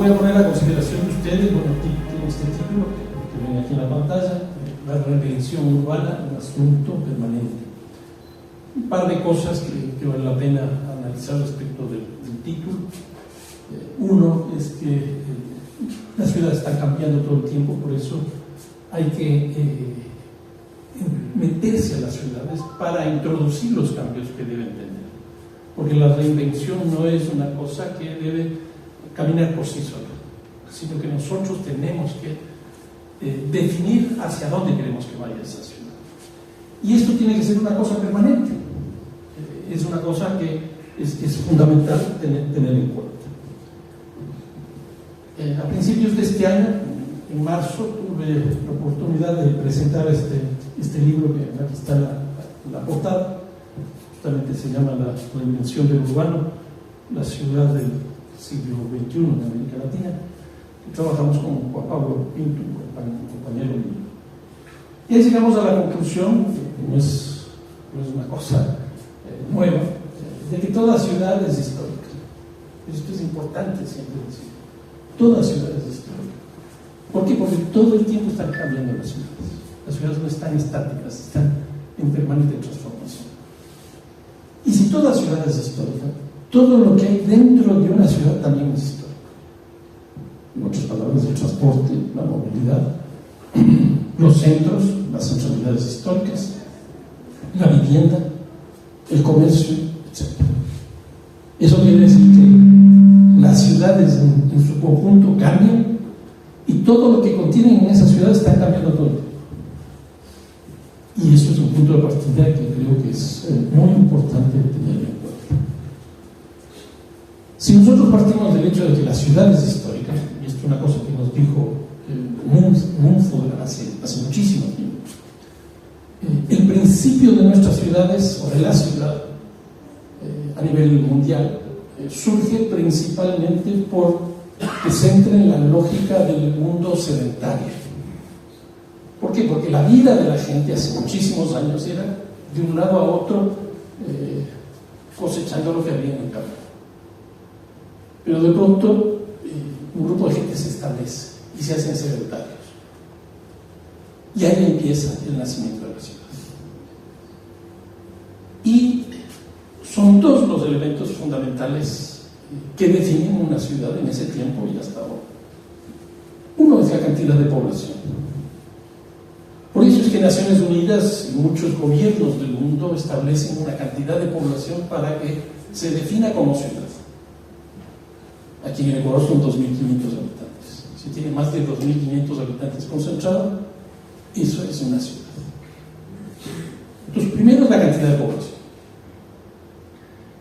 voy a poner a consideración de ustedes, bueno, aquí tiene este título que ven aquí en la pantalla, la reinvención urbana, un asunto permanente. Un par de cosas que vale la pena analizar respecto del título. Uno es que la ciudad está cambiando todo el tiempo, por eso hay que meterse a las ciudades para introducir los cambios que deben tener, porque la reinvención no es una cosa que debe caminar por sí sola, sino que nosotros tenemos que definir hacia dónde queremos que vaya esa ciudad, y esto tiene que ser una cosa permanente. Es una cosa que es fundamental tener en cuenta. A principios de este año, en marzo, tuve la oportunidad de presentar este libro que aquí está en la portada. Justamente se llama La reinvención del urbano, la ciudad del siglo XXI en América Latina. Y trabajamos con Juan Pablo Pinto, un compañero mío. Y ahí llegamos a la conclusión, que no es una cosa nueva, de que toda ciudad es histórica. Esto es importante siempre decir. Toda ciudad es histórica. ¿Por qué? Porque todo el tiempo están cambiando las ciudades. Las ciudades no están estáticas, están en permanente transformación. Y si toda ciudad es histórica, todo lo que hay dentro de una ciudad también es histórico. En otras palabras, el transporte, la movilidad, los centros, las centralidades históricas, la vivienda, el comercio, etc. Eso quiere decir que las ciudades en su conjunto cambian y todo lo que contienen en esas ciudades está cambiando todo el tiempo. Y eso es un punto de partida que creo que es muy importante tener en cuenta. Si nosotros partimos del hecho de que la ciudad es histórica, y esto es una cosa que nos dijo Mumford hace muchísimo tiempo, el principio de nuestras ciudades, o de la ciudad, a nivel mundial, surge principalmente porque se entra en la lógica del mundo sedentario. ¿Por qué? Porque la vida de la gente hace muchísimos años era de un lado a otro cosechando lo que había en el campo. Pero de pronto un grupo de gente se establece y se hacen sedentarios. Y ahí empieza el nacimiento de la ciudad. Y son dos los elementos fundamentales que definen una ciudad en ese tiempo y hasta ahora. Uno es la cantidad de población. Por eso es que Naciones Unidas y muchos gobiernos del mundo establecen una cantidad de población para que se defina como ciudad. Aquí en Ecuador son 2.500 habitantes. Si tiene más de 2.500 habitantes concentrados, eso es una ciudad. Entonces, primero es la cantidad de población.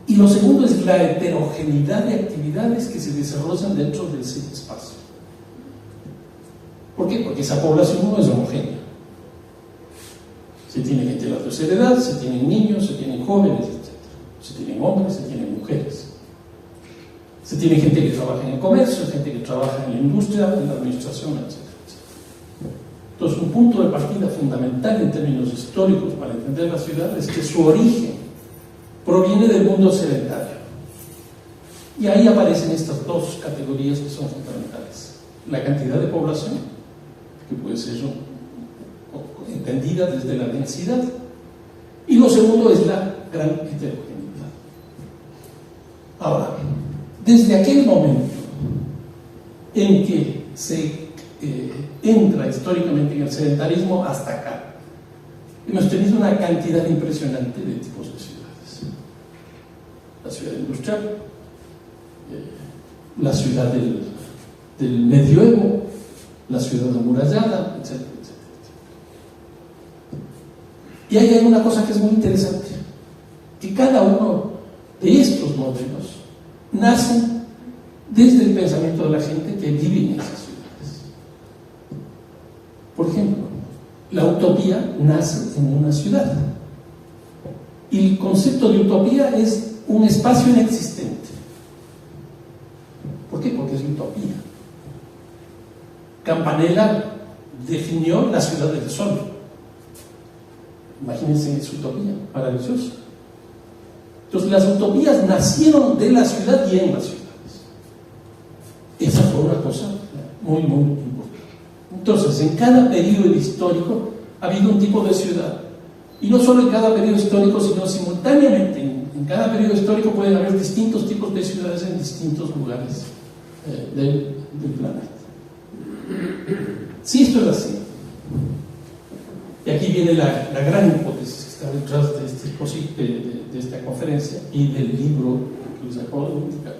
Y lo segundo es la heterogeneidad de actividades que se desarrollan dentro de ese espacio. ¿Por qué? Porque esa población no es homogénea. Se tiene gente de la tercera edad, se tienen niños, se tienen jóvenes, etc. Se tienen hombres, se tienen mujeres. Se tiene gente que trabaja en el comercio, gente que trabaja en la industria, en la administración, etc. Entonces, un punto de partida fundamental en términos históricos para entender la ciudad es que su origen proviene del mundo sedentario. Y ahí aparecen estas dos categorías que son fundamentales. La cantidad de población, que puede ser entendida desde la densidad, y lo segundo es la gran heterogeneidad. Ahora, desde aquel momento en que se entra históricamente en el sedentarismo hasta acá, hemos tenido una cantidad impresionante de tipos de ciudades. La ciudad industrial, la ciudad del medioevo, la ciudad amurallada, etc. Y ahí hay una cosa que es muy interesante, que cada uno de estos modelos nace desde el pensamiento de la gente que vive en esas ciudades. Por ejemplo, la utopía nace en una ciudad. Y el concepto de utopía es un espacio inexistente. ¿Por qué? Porque es utopía. Campanella definió la ciudad del sol. Imagínense su utopía, maravillosa. Entonces, las utopías nacieron de la ciudad y en las ciudades. Esa fue una muy importante. Entonces, en cada periodo histórico ha habido un tipo de ciudad. Y no solo en cada periodo histórico, sino simultáneamente. En cada periodo histórico pueden haber distintos tipos de ciudades en distintos lugares del planeta. Si esto es así, y aquí viene la gran hipótesis que está detrás de esta conferencia y del libro que les acabo de indicar,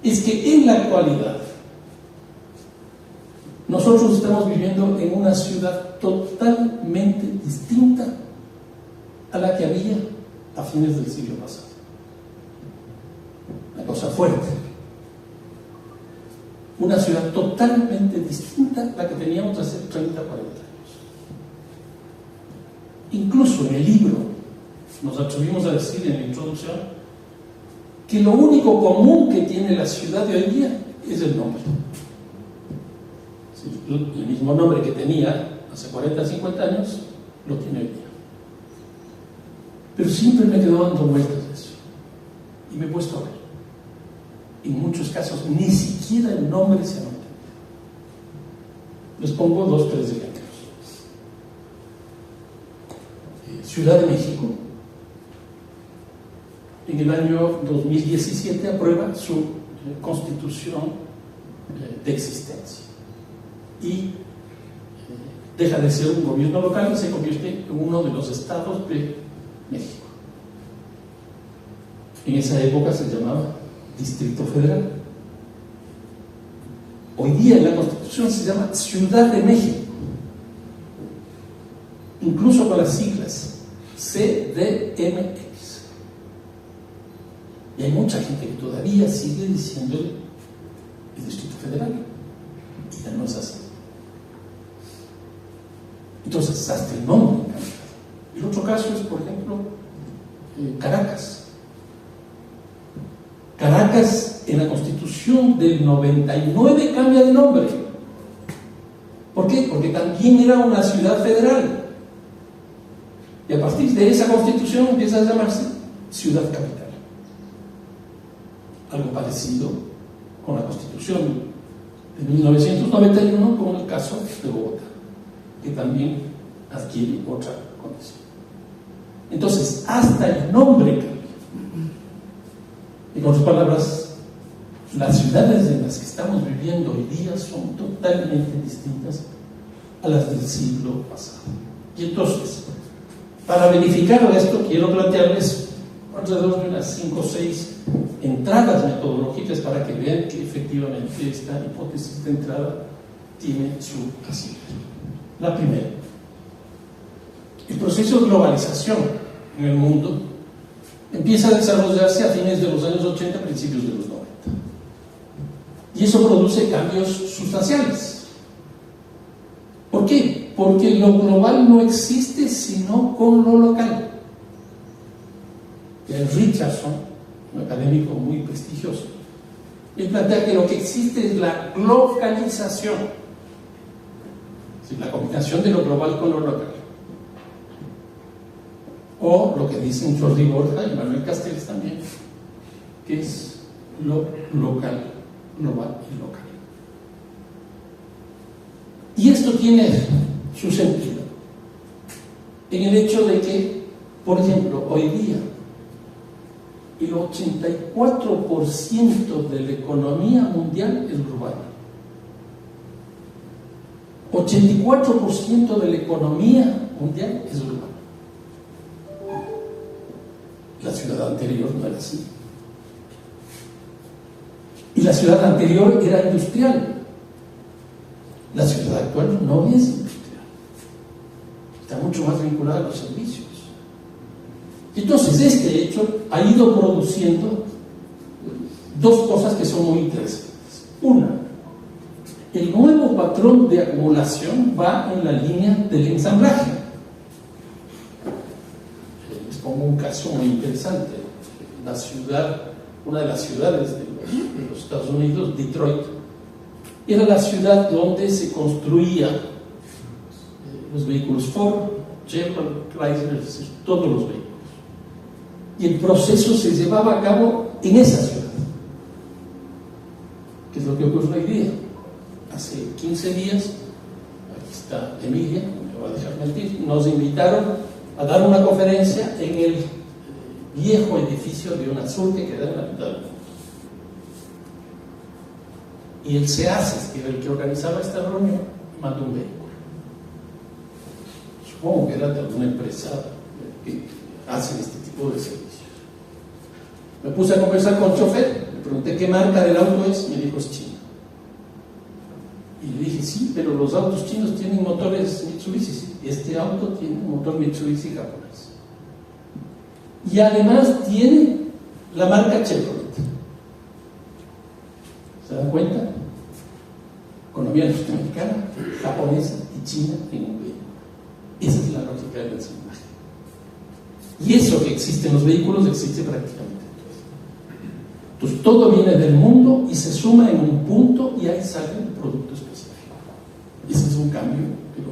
es que en la actualidad nosotros estamos viviendo en una ciudad totalmente distinta a la que había a fines del siglo pasado. Una cosa fuerte. Una ciudad totalmente distinta a la que teníamos hace 30, 40 años. Incluso en el libro nos atrevimos a decir en la introducción que lo único común que tiene la ciudad de hoy día es el nombre. El mismo nombre que tenía hace 40, 50 años lo tiene hoy día. Pero siempre me quedo dando vueltas de eso y me he puesto a ver. En muchos casos ni siquiera el nombre se ha mantenido. Les pongo 2, 3 ejemplos. Ciudad de México en el año 2017 aprueba su constitución de existencia y deja de ser un gobierno local y se convierte en uno de los estados de México. En esa época se llamaba Distrito Federal. Hoy día en la Constitución se llama Ciudad de México, incluso con las siglas CDMX. Y hay mucha gente que todavía sigue diciéndole el Distrito Federal, y ya no es así. Entonces, hasta el nombre cambia. El otro caso es, por ejemplo, Caracas. Caracas en la Constitución del 99 cambia de nombre. ¿Por qué? Porque también era una ciudad federal. Y a partir de esa Constitución empieza a llamarse Ciudad Capital. Algo parecido con la Constitución de 1991, con el caso de Bogotá, que también adquiere otra condición. Entonces, hasta el nombre cambia. En otras palabras, las ciudades en las que estamos viviendo hoy día son totalmente distintas a las del siglo pasado. Y entonces, para verificar esto, quiero plantearles alrededor de unas 5 o 6 entradas metodológicas para que vean que efectivamente esta hipótesis de entrada tiene su asidero. La primera, el proceso de globalización en el mundo empieza a desarrollarse a fines de los años 80, principios de los 90. Y eso produce cambios sustanciales. ¿Por qué? Porque lo global no existe sino con lo local. Richardson, un académico muy prestigioso, él plantea que lo que existe es la globalización, es decir, la combinación de lo global con lo local. O lo que dicen Jordi Borja y Manuel Castells también, que es lo local, global y local. Y esto tiene su sentido en el hecho de que, por ejemplo, hoy día el 84% de la economía mundial es global. 84% de la economía mundial es global. La ciudad anterior no era así. Y la ciudad anterior era industrial. La ciudad actual no es industrial. Está mucho más vinculada a los servicios. Entonces, este hecho ha ido produciendo 2 cosas que son muy interesantes. Una, el nuevo patrón de acumulación va en la línea del ensamblaje. Les pongo un caso muy interesante. Una de las ciudades de los Estados Unidos, Detroit, era la ciudad donde se construían los vehículos Ford, Chevrolet, Chrysler, es decir, todos los vehículos. Y el proceso se llevaba a cabo en esa ciudad. ¿Qué es lo que ocurre hoy día? nos invitaron a dar una conferencia en el viejo edificio de UNASUR que queda en la mitad del mundo. Y el SEACES, que era el que organizaba esta reunión, mandó un vehículo. Supongo que era de alguna empresa que hace este tipo de servicios. Me puse a conversar con el chofer, le pregunté qué marca del auto es, me dijo es chino. Y le dije, sí, pero los autos chinos tienen motores Mitsubishi, sí. Este auto tiene un motor Mitsubishi japonés. Y además tiene la marca Chevrolet. ¿Se dan cuenta? Economía norteamericana, japonesa y china en un vehículo. Esa es la lógica del ensamblaje. Y eso que existe en los vehículos existe prácticamente en todo. Entonces todo viene del mundo y se suma en un punto y ahí sale un producto específico. Ese es un cambio, pero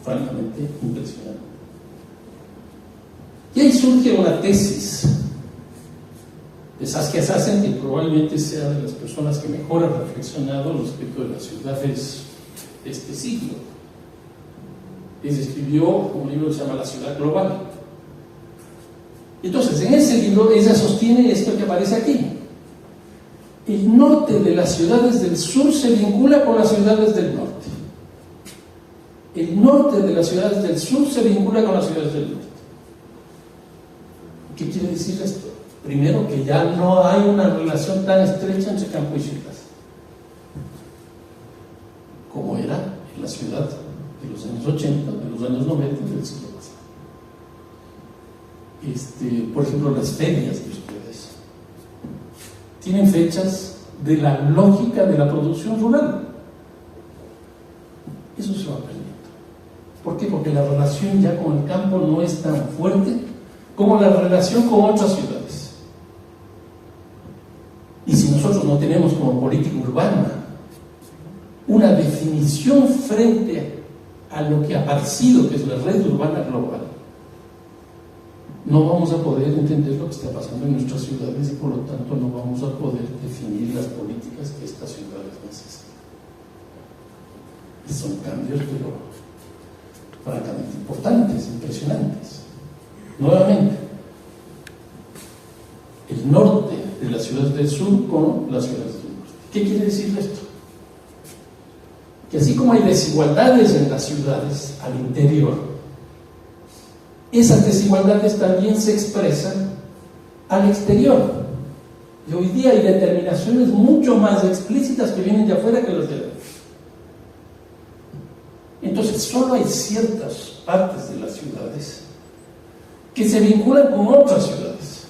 francamente impresionante. Y ahí surge una tesis de Saskia Sassen, que probablemente sea de las personas que mejor ha reflexionado respecto de las ciudades de este siglo. Ella escribió un libro que se llama La ciudad global. Entonces, en ese libro ella sostiene esto que aparece aquí. El norte de las ciudades del sur se vincula con las ciudades del norte. El norte de las ciudades del sur se vincula con las ciudades del norte. ¿Qué quiere decir esto? Primero, que ya no hay una relación tan estrecha entre campo y ciudad, como era en la ciudad de los años 80, de los años 90 del siglo pasado. Por ejemplo, las ferias de ustedes tienen fechas de la lógica de la producción rural. Eso se va perdiendo. ¿Por qué? Porque la relación ya con el campo no es tan fuerte como la relación con otras ciudades. Y si nosotros no tenemos como política urbana una definición frente a lo que ha parecido que es la red urbana global, no vamos a poder entender lo que está pasando en nuestras ciudades y por lo tanto no vamos a poder definir las políticas que estas ciudades necesitan. Y son cambios, pero francamente importantes, impresionantes. Nuevamente, el norte de las ciudades del sur con las ciudades del norte. ¿Qué quiere decir esto? Que así como hay desigualdades en las ciudades al interior, esas desigualdades también se expresan al exterior. Y hoy día hay determinaciones mucho más explícitas que vienen de afuera que las de adentro. Entonces, solo hay ciertas partes de las ciudades que se vinculan con otras ciudades.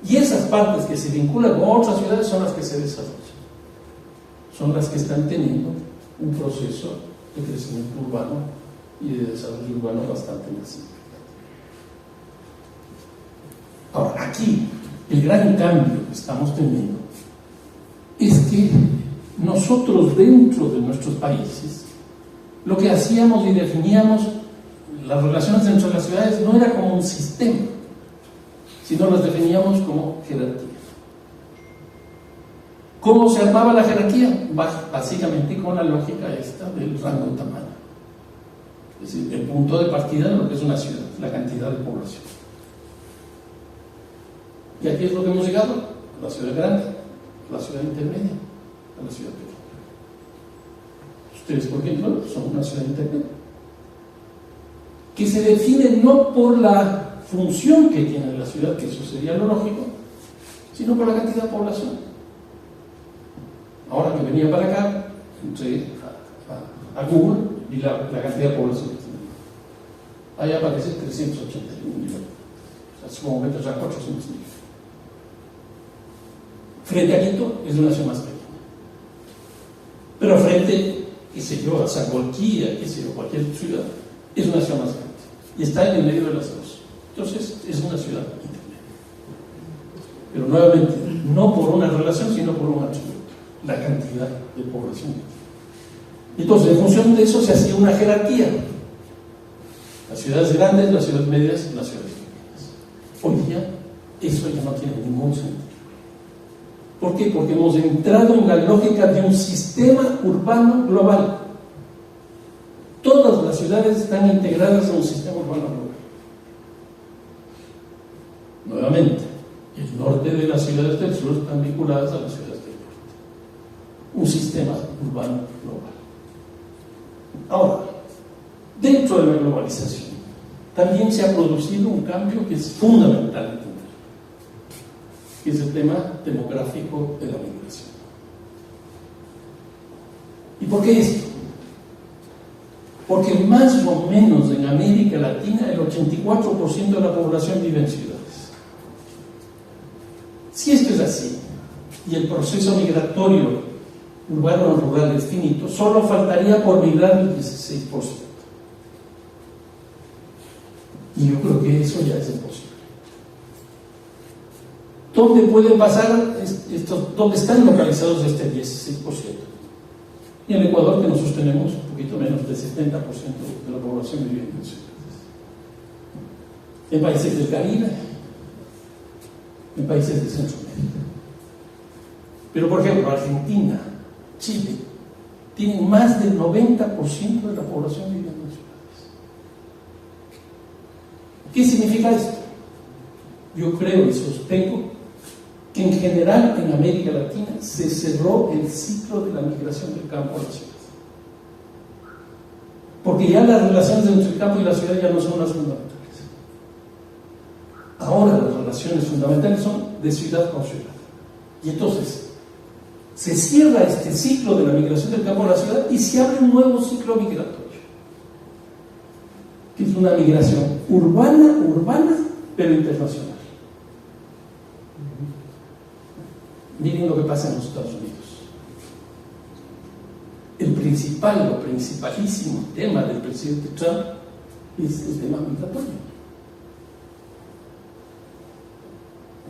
Y esas partes que se vinculan con otras ciudades son las que se desarrollan. Son las que están teniendo un proceso de crecimiento urbano y de desarrollo urbano bastante más significativo. Ahora, aquí, el gran cambio que estamos teniendo es que nosotros dentro de nuestros países lo que hacíamos y definíamos las relaciones entre las ciudades no era como un sistema, sino las definíamos como jerarquía. ¿Cómo se armaba la jerarquía? Básicamente con la lógica esta del rango de tamaño. Es decir, el punto de partida de lo que es una ciudad, la cantidad de población. Y aquí es lo que hemos llegado: a la ciudad grande, a la ciudad intermedia, a la ciudad pequeña. Ustedes, por ejemplo, son una ciudad intermedia, que se define no por la función que tiene la ciudad, que eso sería lo lógico, sino por la cantidad de población. Ahora que venía para acá, entré a Google y la cantidad de población que tiene. Ahí aparece 381 millones. O sea, en su momento ya 400 millones. Frente a Quito es una ciudad más pequeña. Pero frente, qué sé yo, a Sangolquí, qué sé yo, cualquier ciudad, es una ciudad más grande. Y está en el medio de las dos. Entonces, es una ciudad intermedia. Pero nuevamente, no por una relación, sino por un atributo: la cantidad de población. Entonces, en función de eso se hacía una jerarquía: las ciudades grandes, las ciudades medias, las ciudades pequeñas. Hoy día eso ya no tiene ningún sentido. ¿Por qué? Porque hemos entrado en la lógica de un sistema urbano global. Todas las ciudades están integradas en un sistema urbano rural. Nuevamente, el norte de las ciudades del sur están vinculadas a las ciudades del norte. Un sistema urbano global. Ahora, dentro de la globalización, también se ha producido un cambio que es fundamental entender, que es el tema demográfico de la migración. ¿Y por qué esto? Porque más o menos en América Latina el 84% de la población vive en ciudades. Si esto es así, y el proceso migratorio urbano-rural es finito, solo faltaría por migrar el 16%. Y yo creo que eso ya es imposible. ¿Dónde pueden pasar dónde están localizados este 16%? Y en el Ecuador, que nosotros tenemos un poquito menos del 70% de la población viviendo en ciudades. En países del Caribe, en países de Centroamérica. Pero, por ejemplo, Argentina, Chile, tienen más del 90% de la población viviendo en ciudades. ¿Qué significa esto? Yo creo y sostengo que en general en América Latina se cerró el ciclo de la migración del campo a la ciudad. Porque ya las relaciones entre el campo y la ciudad ya no son las fundamentales. Ahora las relaciones fundamentales son de ciudad con ciudad. Y entonces se cierra este ciclo de la migración del campo a la ciudad y se abre un nuevo ciclo migratorio, que es una migración urbana, pero internacional. Miren lo que pasa en los Estados Unidos. Lo principalísimo tema del presidente Trump es el tema migratorio.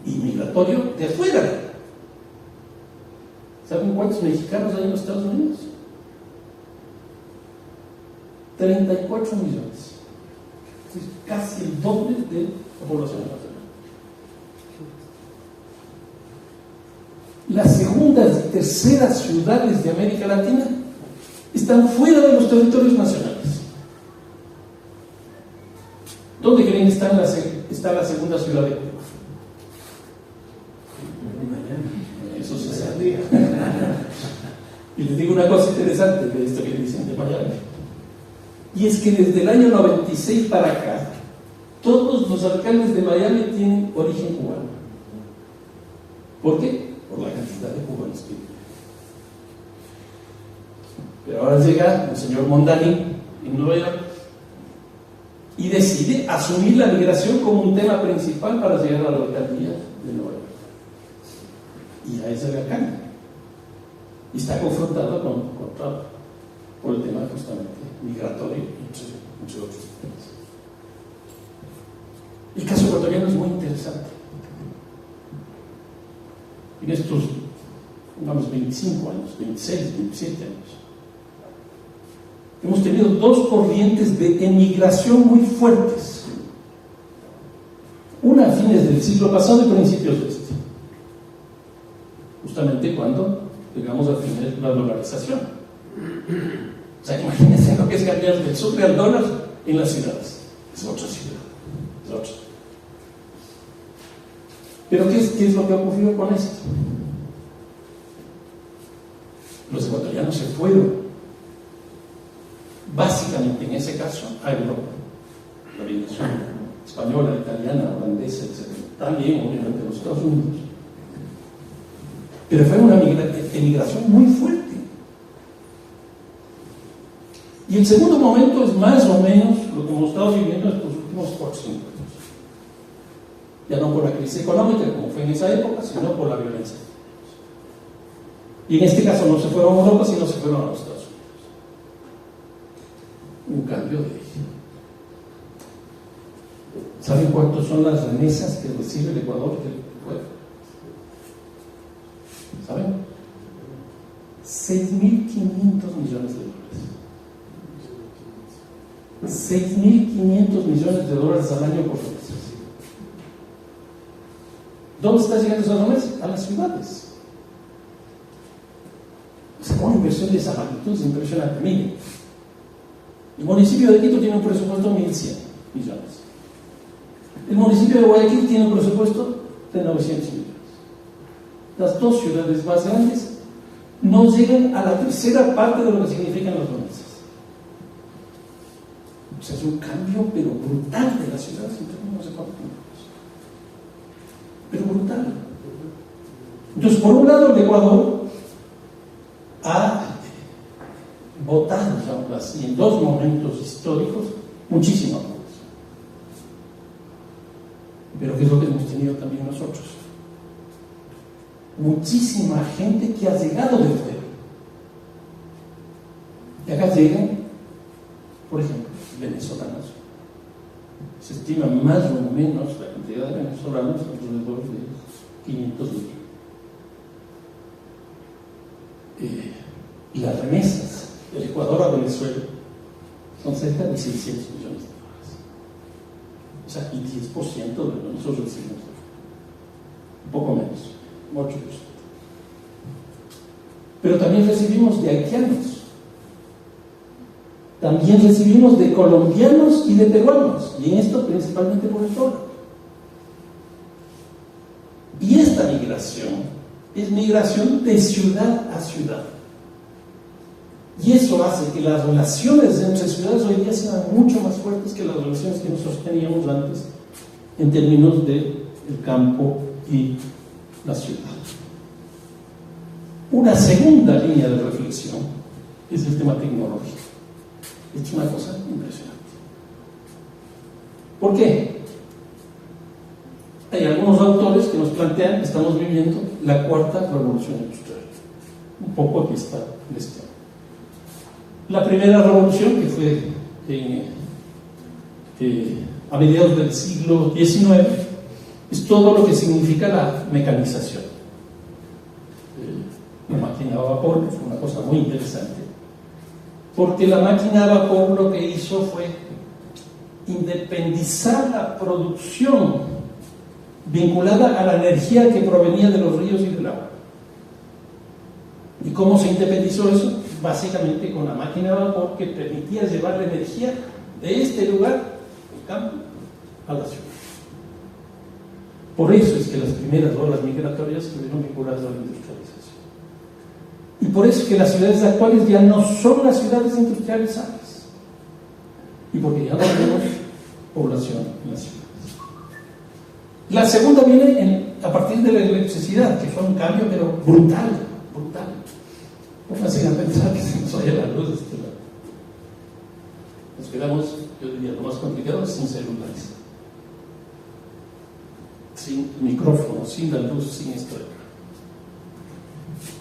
Y migratorio de afuera. ¿Saben cuántos mexicanos hay en los Estados Unidos? 34 millones. Es casi el doble de la población nacional. Las segundas y terceras ciudades de América Latina están fuera de los territorios nacionales. ¿Dónde creen que está la segunda ciudad de Cuba? Eso se sabía. Y les digo una cosa interesante de esto que dicen de Miami. Y es que desde el año 96 para acá, todos los alcaldes de Miami tienen origen cubano. ¿Por qué? Por la cantidad de cubanos que viven. Pero ahora llega el señor Mondani en Nueva York y decide asumir la migración como un tema principal para llegar a la alcaldía de Nueva York. Y a esa le alcalde. Y está confrontado con Trump por el tema justamente migratorio, entre otros temas. El caso ecuatoriano es muy interesante. En estos, pongamos, 25 años, 26, 27 años, hemos tenido dos corrientes de emigración muy fuertes. Una a fines del siglo pasado y principios de este. Justamente cuando llegamos a fines de la dolarización. O sea, imagínense lo que es cambiar del sobre al dólar en las ciudades. Es otra ciudad. Es otra. Pero ¿qué es lo que ocurrió con esto? Los ecuatorianos se fueron, básicamente en ese caso, a Europa. La migración española, italiana, holandesa, etc. También, obviamente, los Estados Unidos. Pero fue una emigración muy fuerte. Y el segundo momento es más o menos lo que hemos estado viviendo en estos últimos 4 o 5 años. Ya no por la crisis económica, como fue en esa época, sino por la violencia. Y en este caso no se fueron a Europa, sino se fueron a los Estados Unidos. Un cambio de eje. ¿Saben cuántos son las remesas que recibe el Ecuador del pueblo? ¿Saben? 6.500 millones de dólares. 6.500 millones de dólares al año por remesas. ¿Dónde está llegando esas remesas? A las ciudades. O sea, una inversión de esa magnitud es impresionante. Miren, El municipio de Quito tiene un presupuesto de 1.100 millones. El municipio de Guayaquil tiene un presupuesto de 900 millones. Las dos ciudades más grandes no llegan a la tercera parte de lo que significan las remesas. O sea, es un cambio, pero brutal de las ciudades en términos económicos. Pero brutal. Entonces, por un lado, el Ecuador ha votado, digamos así, en dos momentos históricos, muchísimo apoyo. Pero ¿qué es lo que hemos tenido también nosotros? Muchísima gente que ha llegado del fuera. Y acá llegan, por ejemplo, venezolanos. Se estima más o menos la cantidad de venezolanos alrededor de 500.000. Y las remesas del Ecuador a Venezuela son cerca de 600 millones de dólares. O sea, el 10% de lo que nosotros recibimos. Un poco menos, 8%. Pero también recibimos de haitianos. También recibimos de colombianos y de peruanos. Y en esto principalmente por el dólar. Y esta migración es migración de ciudad a ciudad. Y eso hace que las relaciones entre ciudades hoy día sean mucho más fuertes que las relaciones que nosotros teníamos antes en términos del campo y la ciudad. Una segunda línea de reflexión es el tema tecnológico. Es una cosa impresionante. ¿Por qué? Hay algunos autores que nos plantean que estamos viviendo la cuarta revolución industrial. Un poco aquí está el esquema. La primera revolución, que fue a mediados del siglo XIX, es todo lo que significa la mecanización. La máquina a vapor fue una cosa muy interesante, porque la máquina a vapor lo que hizo fue independizar la producción vinculada a la energía que provenía de los ríos y del agua. ¿Y cómo se independizó eso? Básicamente con la máquina a vapor que permitía llevar la energía de este lugar, el campo, a la ciudad. Por eso es que las primeras olas migratorias estuvieron vinculadas a la industrialización. Y por eso es que las ciudades actuales ya no son las ciudades industrializadas. Y porque ya no tenemos población en las ciudades. La segunda viene a partir de la electricidad, que fue un cambio, pero brutal. Pónganse a pensar que se nos vaya la luz de este lado. Nos quedamos, yo diría, lo más complicado es sin celulares, sin micrófono, sin la luz, sin esto.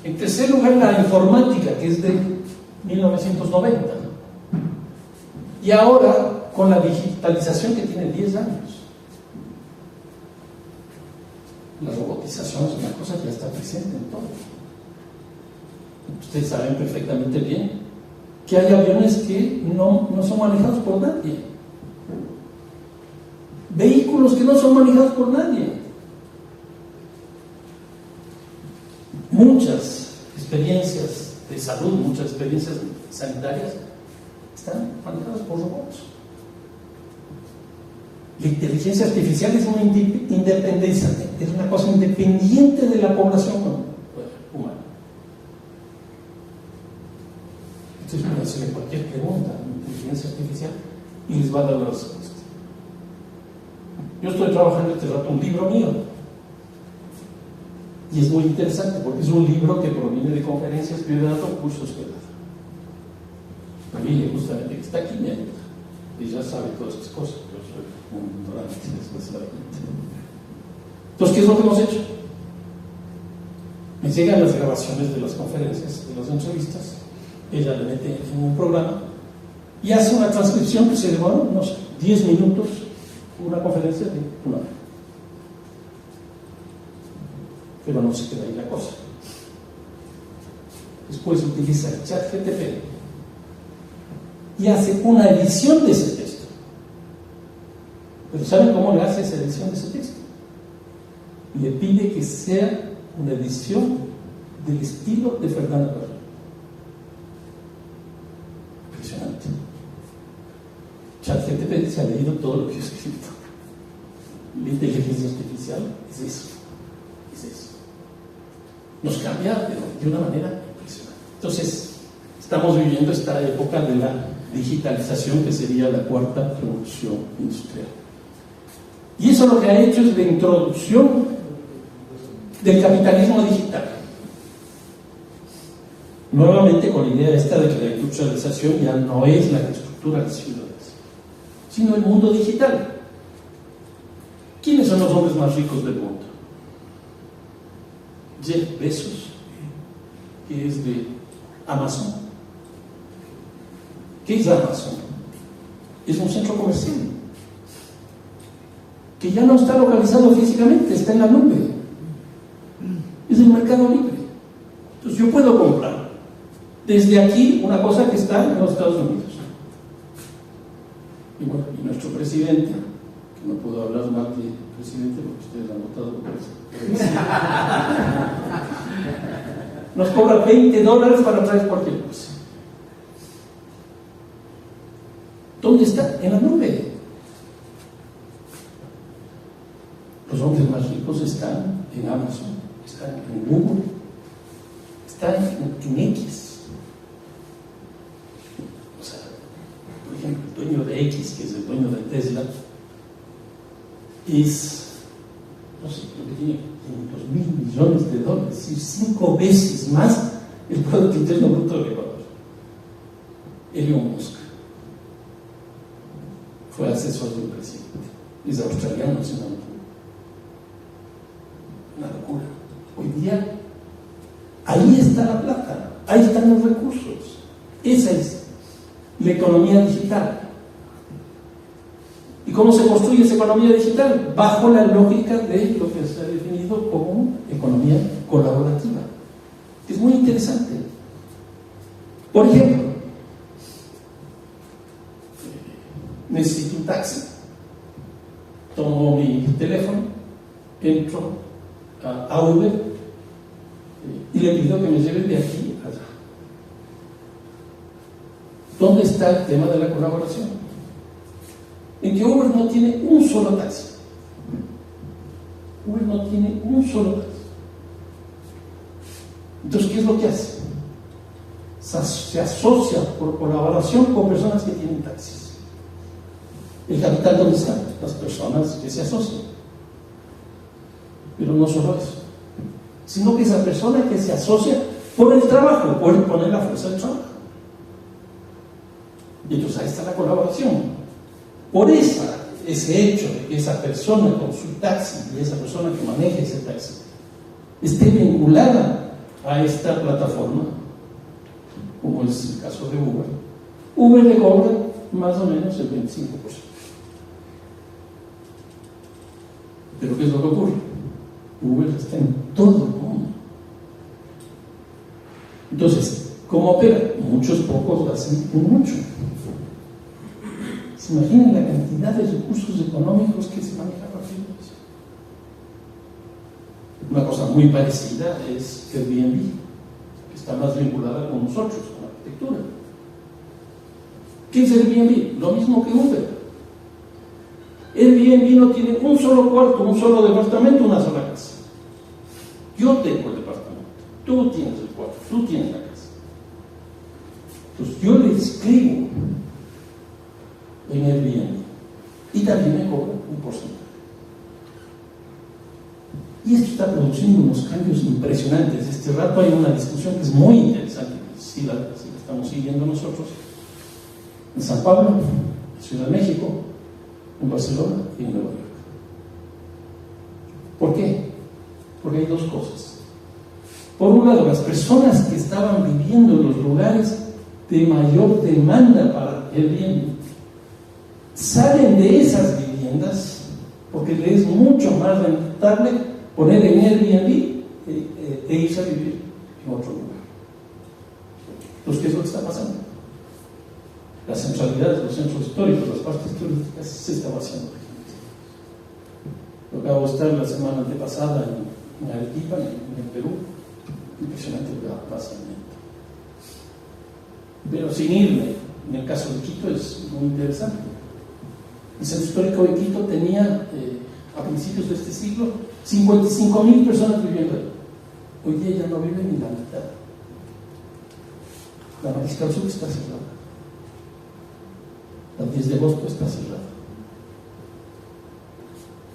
En tercer lugar, la informática, que es de 1990. Y ahora, con la digitalización que tiene 10 años. La robotización es una cosa que ya está presente en todo. Ustedes saben perfectamente bien que hay aviones que no son manejados por nadie. Vehículos que no son manejados por nadie. Muchas experiencias de salud, muchas experiencias sanitarias están manejadas por robots. La inteligencia artificial es una independencia, es una cosa independiente de la población humana. Entonces pueden hacerle cualquier pregunta a la inteligencia artificial y les va a dar la respuesta. Yo estoy trabajando este rato un libro mío y es muy interesante porque es un libro que proviene de conferencias que he dado, cursos que he dado. Familia, justamente, que está aquí, me ayuda. Y ya sabe todas estas cosas. Yo soy un ignorante después de la gente. Entonces, ¿qué es lo que hemos hecho? Me llegan las grabaciones de las conferencias, de las entrevistas, ella le mete en un programa y hace una transcripción que se demora, no sé, 10 minutos, una conferencia de una hora. Pero no se queda ahí la cosa. Después utiliza el ChatGPT y hace una edición de ese texto. Pero ¿saben cómo le hace esa edición de ese texto? Le pide que sea una edición del estilo de Fernando Pessoa. Impresionante. leído todo lo que he escrito. La inteligencia artificial es eso. Nos cambia de una manera impresionante. Entonces, estamos viviendo esta época de la digitalización, que sería la cuarta revolución industrial. Y eso lo que ha hecho es la introducción del capitalismo digital. Nuevamente con la idea esta de que la industrialización ya no es la que estructura las ciudades, sino el mundo digital. ¿Quiénes son los hombres más ricos del mundo? Jeff Bezos, que es de Amazon. ¿Qué es Amazon? Es un centro comercial que ya no está localizado físicamente, está en la nube. Es el mercado libre. Entonces yo puedo comprar desde aquí una cosa que está en los Estados Unidos. Y bueno, y nuestro presidente, que no puedo hablar mal del presidente porque ustedes han votado por eso, nos cobra $20 para traer cualquier cosa. ¿Dónde está? En la nube. Los hombres más ricos están en Amazon, están en Google, están en X. O sea, por ejemplo, el dueño de X, que es el dueño de Tesla, es, no sé, creo que tiene $500.000 millones, es decir, 5 veces más el Producto Interno Bruto del Ecuador. Elon Musk fue asesor del presidente, es australiano, si no me equivoco. Una locura. Hoy día, ahí está la plata, ahí están los recursos. Esa es la economía digital. ¿Y cómo se construye esa economía digital? Bajo la lógica de lo que se ha definido como economía colaborativa. Es muy interesante. Por ejemplo, necesito un taxi. Tomo mi teléfono, entro a Uber y le pido que me lleve de aquí a allá. ¿Dónde está el tema de la colaboración? En que Uber no tiene un solo taxi. Uber no tiene un solo taxi. Entonces, ¿qué es lo que hace? Se asocia por colaboración con personas que tienen taxis. El capital, ¿dónde está? Las personas que se asocian. Pero no solo eso, sino que esa persona que se asocia por el trabajo, por poner la fuerza del trabajo. Y entonces ahí está la colaboración. Por ese hecho de que esa persona con su taxi y esa persona que maneja ese taxi esté vinculada a esta plataforma, como es el caso de Uber, Uber le cobra más o menos el 25%. Pero ¿qué es lo que ocurre? Uber está en todo el mundo. Entonces, ¿cómo opera? Muchos pocos lo hacen con mucho. ¿Se imaginan la cantidad de recursos económicos que se manejan a partir de eso? Una cosa muy parecida es Airbnb, que está más vinculada con nosotros, con la arquitectura. ¿Qué es Airbnb? Lo mismo que Uber. Airbnb no tiene un solo cuarto, un solo departamento, una sola casa. Yo tengo el departamento, tú tienes el cuarto, tú tienes la casa. Entonces yo le escribo en Airbnb y también me cobro un porcentaje. Y esto está produciendo unos cambios impresionantes. Este rato hay una discusión que es muy interesante, si la estamos siguiendo nosotros, en San Pablo, en Ciudad de México, en Barcelona y en Nueva York. ¿Por qué? Porque hay dos cosas. Por un lado, las personas que estaban viviendo en los lugares de mayor demanda para el bien salen de esas viviendas porque les es mucho más rentable poner en Airbnb e irse a vivir en otro lugar. Entonces, ¿qué es lo que está pasando? Las centralidades, los centros históricos, las partes turísticas se están vaciando. Yo acabo de estar la semana antepasada en Arequipa, en el Perú. Impresionante el vaciamiento. Pero sin irme, en el caso de Quito es muy interesante. El centro histórico de Quito tenía, a principios de este siglo, 55.000 personas viviendo ahí. Hoy día ya no vive ni la mitad. La Mariscal Sur está cerrada. La 10 de agosto está cerrada.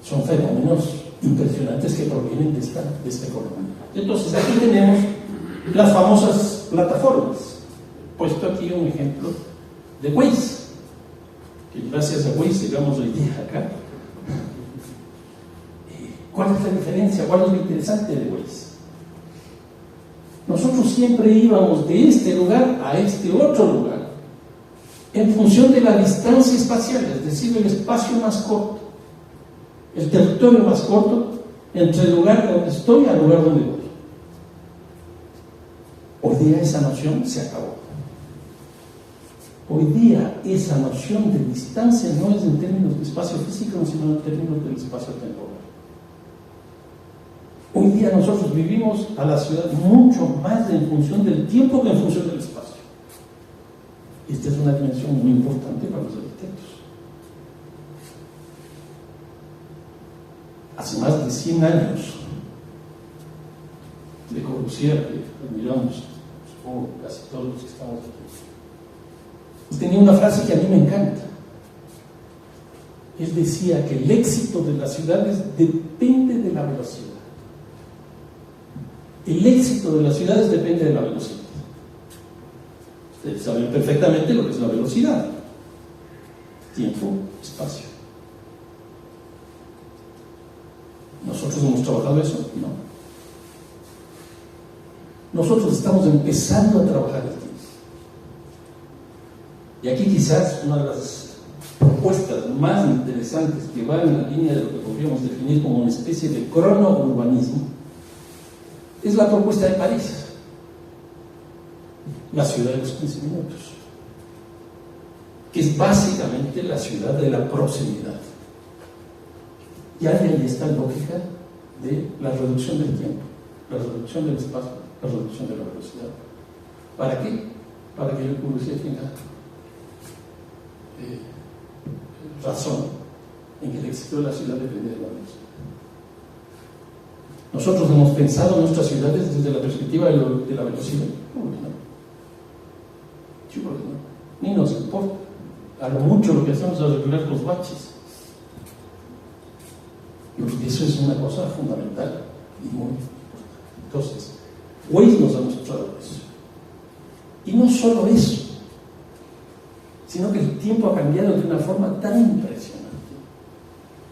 Son fenómenos impresionantes que provienen de esta economía. Entonces, aquí tenemos las famosas plataformas. He puesto aquí un ejemplo de Waze, que gracias a Waze llegamos hoy día acá. ¿Cuál es la diferencia? ¿Cuál es lo interesante de Waze? Nosotros siempre íbamos de este lugar a este otro lugar en función de la distancia espacial, es decir, el espacio más corto, el territorio más corto entre el lugar donde estoy al lugar donde voy. Hoy día esa noción se acabó. Hoy día esa noción de distancia no es en términos de espacio físico, sino en términos del espacio temporal. Hoy día nosotros vivimos a la ciudad mucho más en función del tiempo que en función del espacio. Esta es una dimensión muy importante para los arquitectos. Hace más de 100 años, Le Corbusier, que admiramos, supongo casi todos los que estamos aquí, tenía una frase que a mí me encanta. Él decía que el éxito de las ciudades depende de la velocidad. El éxito de las ciudades depende de la velocidad. Ustedes saben perfectamente lo que es la velocidad. Tiempo, espacio. ¿Nosotros hemos trabajado eso? No. Nosotros estamos empezando a trabajar el tiempo. Y aquí quizás una de las propuestas más interesantes que va en la línea de lo que podríamos definir como una especie de cronourbanismo es la propuesta de París, la ciudad de los 15 minutos, que es básicamente la ciudad de la proximidad. Y ahí está la lógica de la reducción del tiempo, la reducción del espacio, la reducción de la velocidad. ¿Para qué? Para que Le Corbusier tenga razón en que el éxito de la ciudad depende de la velocidad. Nosotros hemos pensado nuestras ciudades desde la perspectiva de la velocidad. ¿Por qué no? Sí, ¿por qué no? Ni nos importa. A lo mucho lo que hacemos es arreglar los baches. Y eso es una cosa fundamental y muy importante. Entonces, Waze nos ha mostrado eso. Y no solo eso, sino que el tiempo ha cambiado de una forma tan impresionante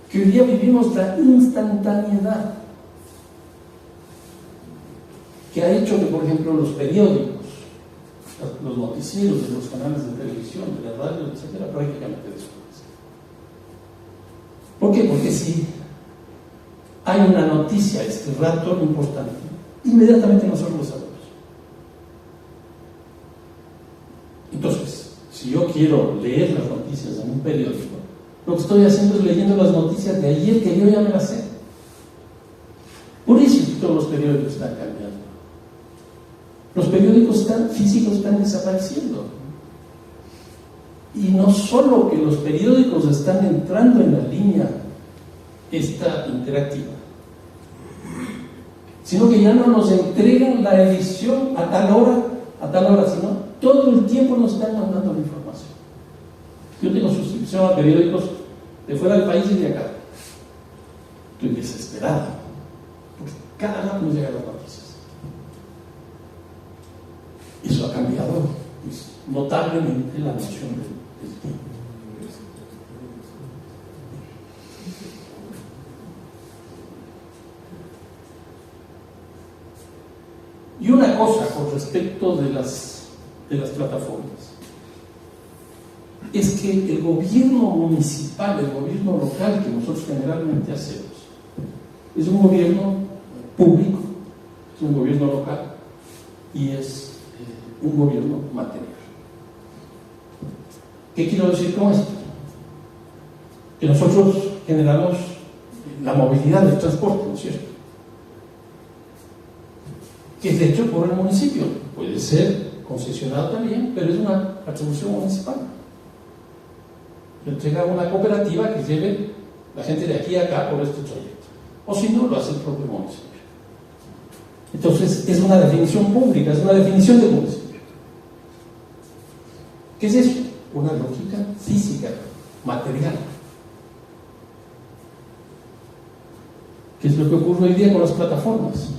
que hoy día vivimos la instantaneidad que ha hecho que, por ejemplo, los periódicos, los noticieros de los canales de televisión, de la radio, etcétera, prácticamente desaparecen. ¿Por qué? Porque si hay una noticia a este rato importante, inmediatamente nosotros lo sabemos. Entonces, si yo quiero leer las noticias en un periódico, lo que estoy haciendo es leyendo las noticias de ayer que yo ya me las sé. Por eso es que todos los periódicos están cambiando. Los periódicos físicos están desapareciendo. Y no solo que los periódicos están entrando en la línea esta interactiva, sino que ya no nos entregan la edición a tal hora, sino todo el tiempo nos están mandando la información. Yo tengo suscripción a periódicos de fuera del país y de acá. Estoy desesperado, porque cada rato nos llegan las noticias. Eso ha cambiado pues, notablemente la noción del tiempo. Y una cosa con respecto de las plataformas es que el gobierno municipal, el gobierno local que nosotros generalmente hacemos, es un gobierno público, es un gobierno local y es un gobierno material. ¿Qué quiero decir con esto? Que nosotros generamos la movilidad del transporte, ¿no es cierto? Que es hecho por el municipio, puede ser concesionado también, pero es una atribución municipal. lo entrega a una cooperativa que lleve la gente de aquí a acá por este trayecto. O si no, lo hace el propio municipio. Entonces, es una definición pública, es una definición del municipio. ¿Qué es eso? Una lógica física, material. ¿Qué es lo que ocurre hoy día con las plataformas?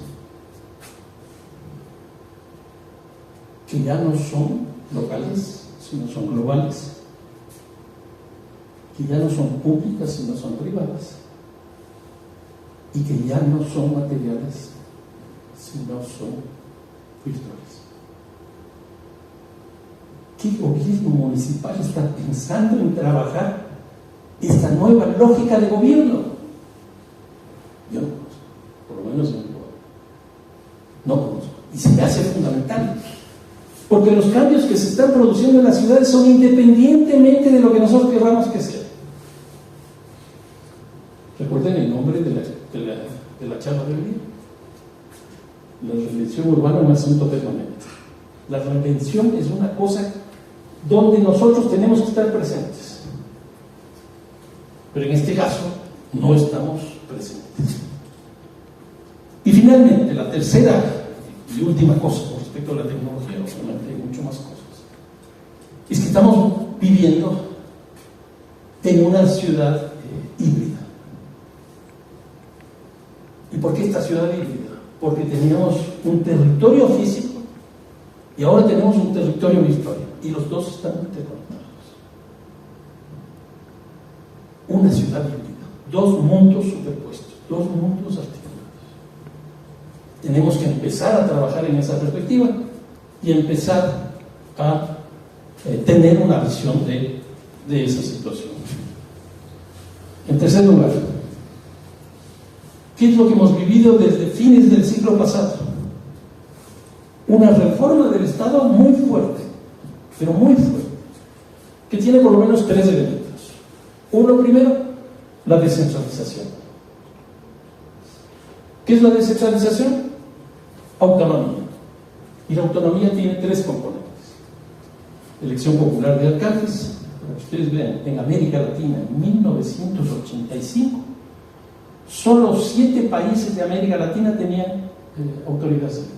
Que ya no son locales, sino son globales. Que ya no son públicas, sino son privadas. Y que ya no son materiales, sino son virtuales. ¿Qué gobierno municipal está pensando en trabajar esta nueva lógica de gobierno? Yo no conozco, por lo menos en mi lugar. No conozco. Y se me hace fundamental. Porque los cambios que se están produciendo en las ciudades son independientemente de lo que nosotros queramos que sea. Recuerden el nombre de la charla del día. La reinvención urbana es un asunto permanente. La reinvención es una cosa donde nosotros tenemos que estar presentes. Pero en este caso no estamos presentes. Y finalmente, la tercera y última cosa con respecto a la tecnología, obviamente hay mucho más cosas, es que estamos viviendo en una ciudad híbrida. ¿Y por qué esta ciudad híbrida? Porque teníamos un territorio físico y ahora tenemos un territorio virtual, y los dos están interconectados. Una ciudad híbrida, dos mundos superpuestos, dos mundos articulados. Tenemos que empezar a trabajar en esa perspectiva y empezar a tener una visión de esa situación. En tercer lugar, ¿qué es lo que hemos vivido desde fines del siglo pasado? Una reforma del Estado muy fuerte, pero muy fuerte, que tiene por lo menos tres elementos. Uno, primero, la descentralización. ¿Qué es la descentralización? Autonomía. Y la autonomía tiene tres componentes. Elección popular de alcaldes. Para que ustedes vean, en América Latina, en 1985, solo 7 países de América Latina tenían autoridades electas.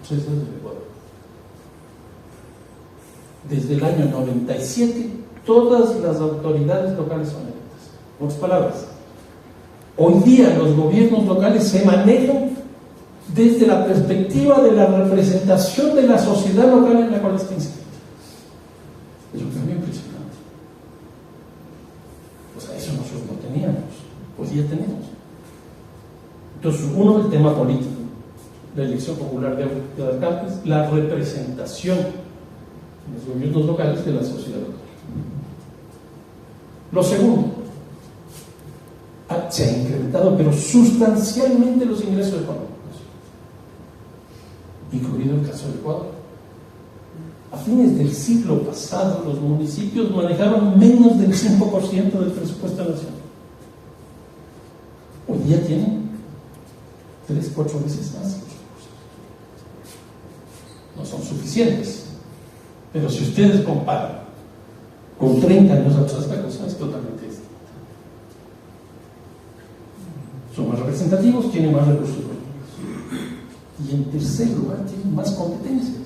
3 desde el Ecuador. Desde el año 97, todas las autoridades locales son electas. En otras palabras, hoy día los gobiernos locales se manejan desde la perspectiva de la representación de la sociedad local en la cual está inscrita. Es un cambio impresionante. O sea, eso nosotros no teníamos, hoy día tenemos. Entonces, uno, el tema político, la elección popular de alcaldes, la representación en los gobiernos locales de la sociedad local. Lo segundo, se han incrementado, pero sustancialmente, los ingresos económicos, incluido el caso del Ecuador. A fines del siglo pasado, los municipios manejaban menos del 5% del presupuesto nacional. Hoy día tienen 3-4 veces más. No son suficientes, pero si ustedes comparan con 30 años atrás, la cosa es totalmente distinta. Son más representativos, tienen más recursos económicos. Y en tercer lugar, tienen más competencias.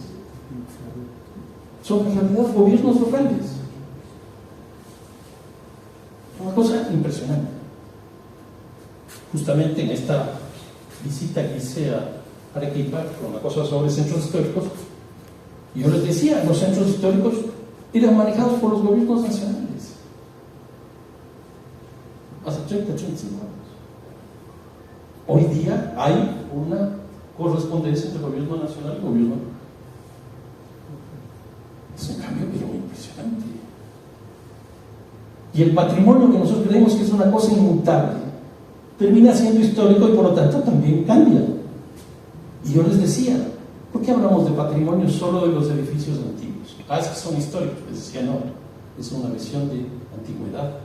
Son en realidad gobiernos locales. Una cosa impresionante. Justamente en esta visita que hice a Arequipa con una cosa sobre centros históricos, yo les decía, los centros históricos eran manejados por los gobiernos nacionales hace 30, 35 años. Hoy día hay una correspondencia entre gobierno nacional y gobierno local. Es un cambio pero muy impresionante. Y el patrimonio que nosotros creemos que es una cosa inmutable termina siendo histórico y por lo tanto también cambia. Y yo les decía, ¿por qué hablamos de patrimonio solo de los edificios antiguos? Es que son históricos. Les decía, no, es una visión de antigüedad.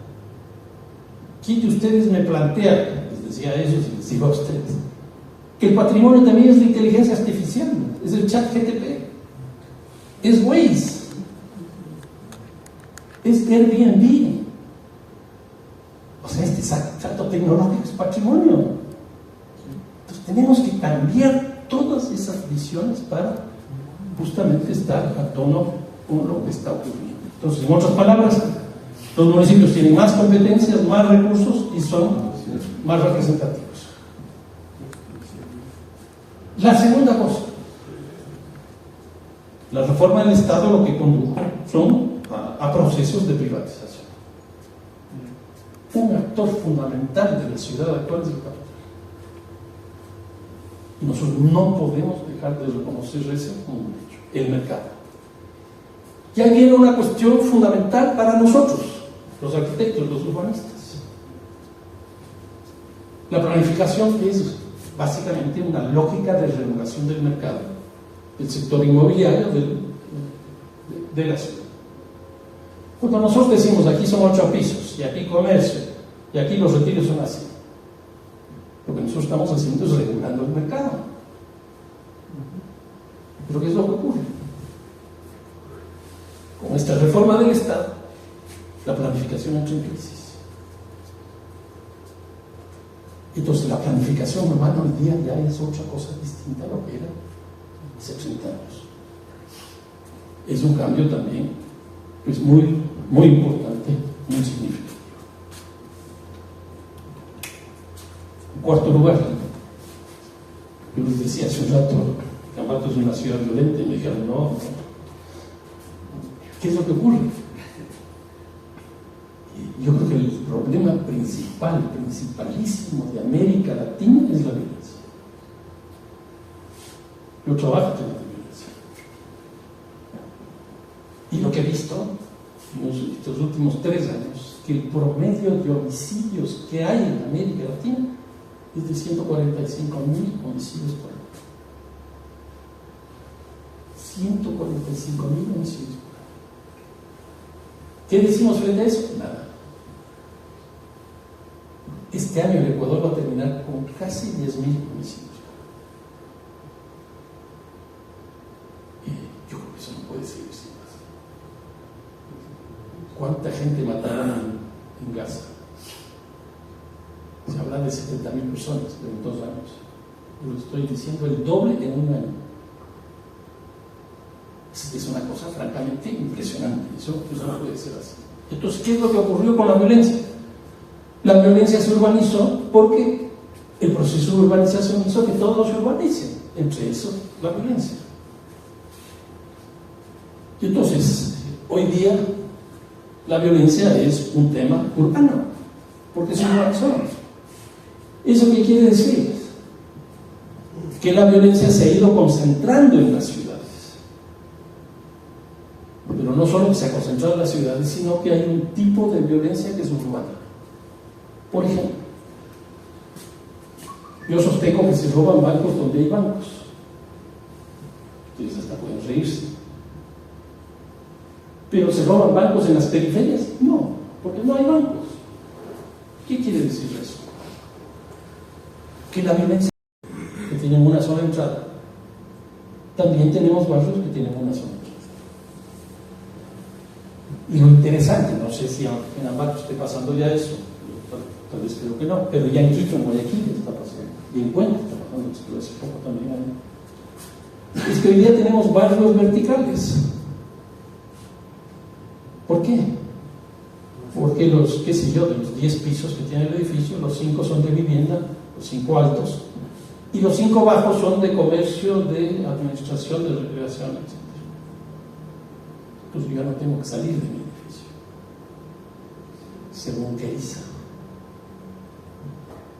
¿Quién de ustedes me plantea, les decía a ellos y les digo a ustedes, que el patrimonio también es la inteligencia artificial? Es el chat GTP, es Waze, es Airbnb, este salto tecnológico es patrimonio. Entonces tenemos que cambiar todas esas visiones para justamente estar a tono con lo que está ocurriendo. Entonces, en otras palabras, los municipios tienen más competencias, más recursos y son más representativos. La segunda cosa, la reforma del Estado lo que condujo son a procesos de privatización. Un actor fundamental de la ciudad actual es el capital. Y nosotros no podemos dejar de reconocer eso como un hecho, el mercado. Y ahí viene una cuestión fundamental para nosotros, los arquitectos, los urbanistas. La planificación es básicamente una lógica de regulación del mercado, del sector inmobiliario de la ciudad. Cuando nosotros decimos aquí son 8 pisos, y aquí comercio, y aquí los retiros son así, lo que nosotros estamos haciendo es regulando el mercado. Pero ¿qué es lo que ocurre? Con esta reforma del Estado, la planificación entra en crisis. Entonces la planificación urbana hoy día ya es otra cosa distinta a lo que era hace 30 años. Es un cambio también pues muy, muy importante, muy significativo. En cuarto lugar, yo les decía hace un rato que Ambato es una ciudad violenta y me dijeron no. ¿Qué es lo que ocurre? Yo creo que el problema principalísimo de América Latina es la violencia. Yo trabajo en la violencia. Y lo que he visto en estos últimos 3 años, que el promedio de homicidios que hay en América Latina es de 145,000 homicidios por año. 145,000 homicidios por año. ¿Qué decimos frente a eso? Nada. Este año el Ecuador va a terminar con casi 10,000 homicidios. Yo creo que eso no puede seguir sin más. ¿Cuánta gente mataron en Gaza? Se habla de 70,000 personas en 2 años. Yo lo estoy diciendo, el doble en un año. Es una cosa francamente impresionante. Eso no puede ser así. Entonces, ¿qué es lo que ocurrió con la violencia? La violencia se urbanizó porque el proceso de urbanización hizo que todos se urbanicen, entre eso la violencia. Entonces, hoy día la violencia es un tema urbano, porque se urbanizó. ¿Eso qué quiere decir? Que la violencia se ha ido concentrando en las ciudades. Pero no solo que se ha concentrado en las ciudades, sino que hay un tipo de violencia que es urbana. Por ejemplo, yo sostengo que se roban bancos donde hay bancos. Ustedes hasta pueden reírse. ¿Pero se roban bancos en las periferias? No, porque no hay bancos. ¿Qué quiere decir eso? Que la violencia que tienen una sola entrada, también tenemos barrios que tienen una sola entrada. Y lo interesante, no sé si en Ambato esté pasando ya eso, tal vez creo que no, pero ya en Quito, en Guayaquil está pasando, y en Cuenca está pasando, esto hace poco también hay. Es que hoy día tenemos barrios verticales. ¿Por qué? Porque los, qué sé yo, de los 10 pisos que tiene el edificio, los 5 son de vivienda, los 5 altos, y los 5 bajos son de comercio, de administración, de recreación, etc. Pues yo ya no tengo que salir de mi edificio, se bunkeriza.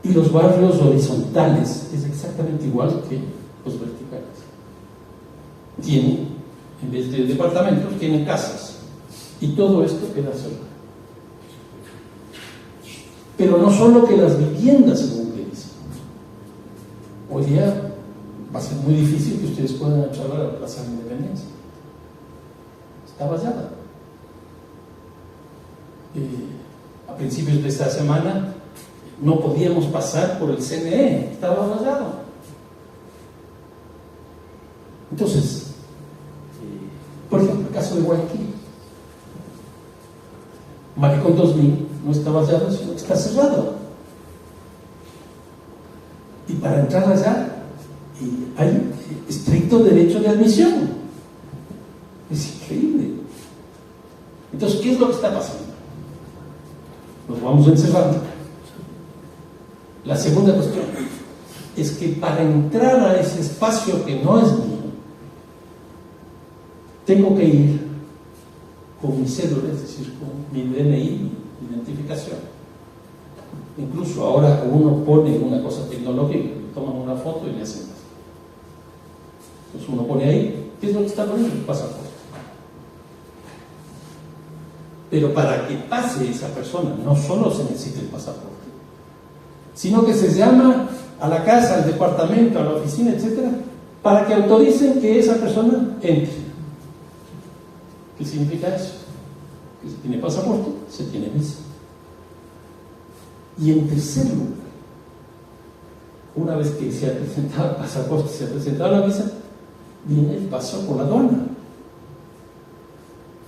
Y los barrios horizontales es exactamente igual que los verticales. Tienen, en vez de departamentos, tienen casas. Y todo esto queda cerrado. Pero no solo que las viviendas se bunkerizan. Hoy día va a ser muy difícil que ustedes puedan entrar a la Plaza de la Independencia. Está vallada. A principios de esta semana no podíamos pasar por el CNE, estaba vallado. Entonces, por ejemplo, el caso de Guayaquil, Malecón 2000 no está vallado, sino que está cerrado. Y para entrar allá hay estricto derecho de admisión. Es increíble. Entonces, ¿qué es lo que está pasando? Nos vamos encerrando. La segunda cuestión es que para entrar a ese espacio que no es mío, tengo que ir con mi cédula, es decir, con mi DNI, mi identificación. Incluso ahora uno pone una cosa tecnológica, toman una foto y le hacen eso. Entonces uno pone ahí, ¿qué es lo que está poniendo? El pasaporte. Pero para que pase esa persona, no solo se necesita el pasaporte, sino que se llama a la casa, al departamento, a la oficina, etcétera, para que autoricen que esa persona entre. ¿Qué significa eso? Que se tiene pasaporte, se tiene visa. Y en tercer lugar, una vez que se ha presentado el pasaporte, se ha presentado la visa, viene el paso por la aduana,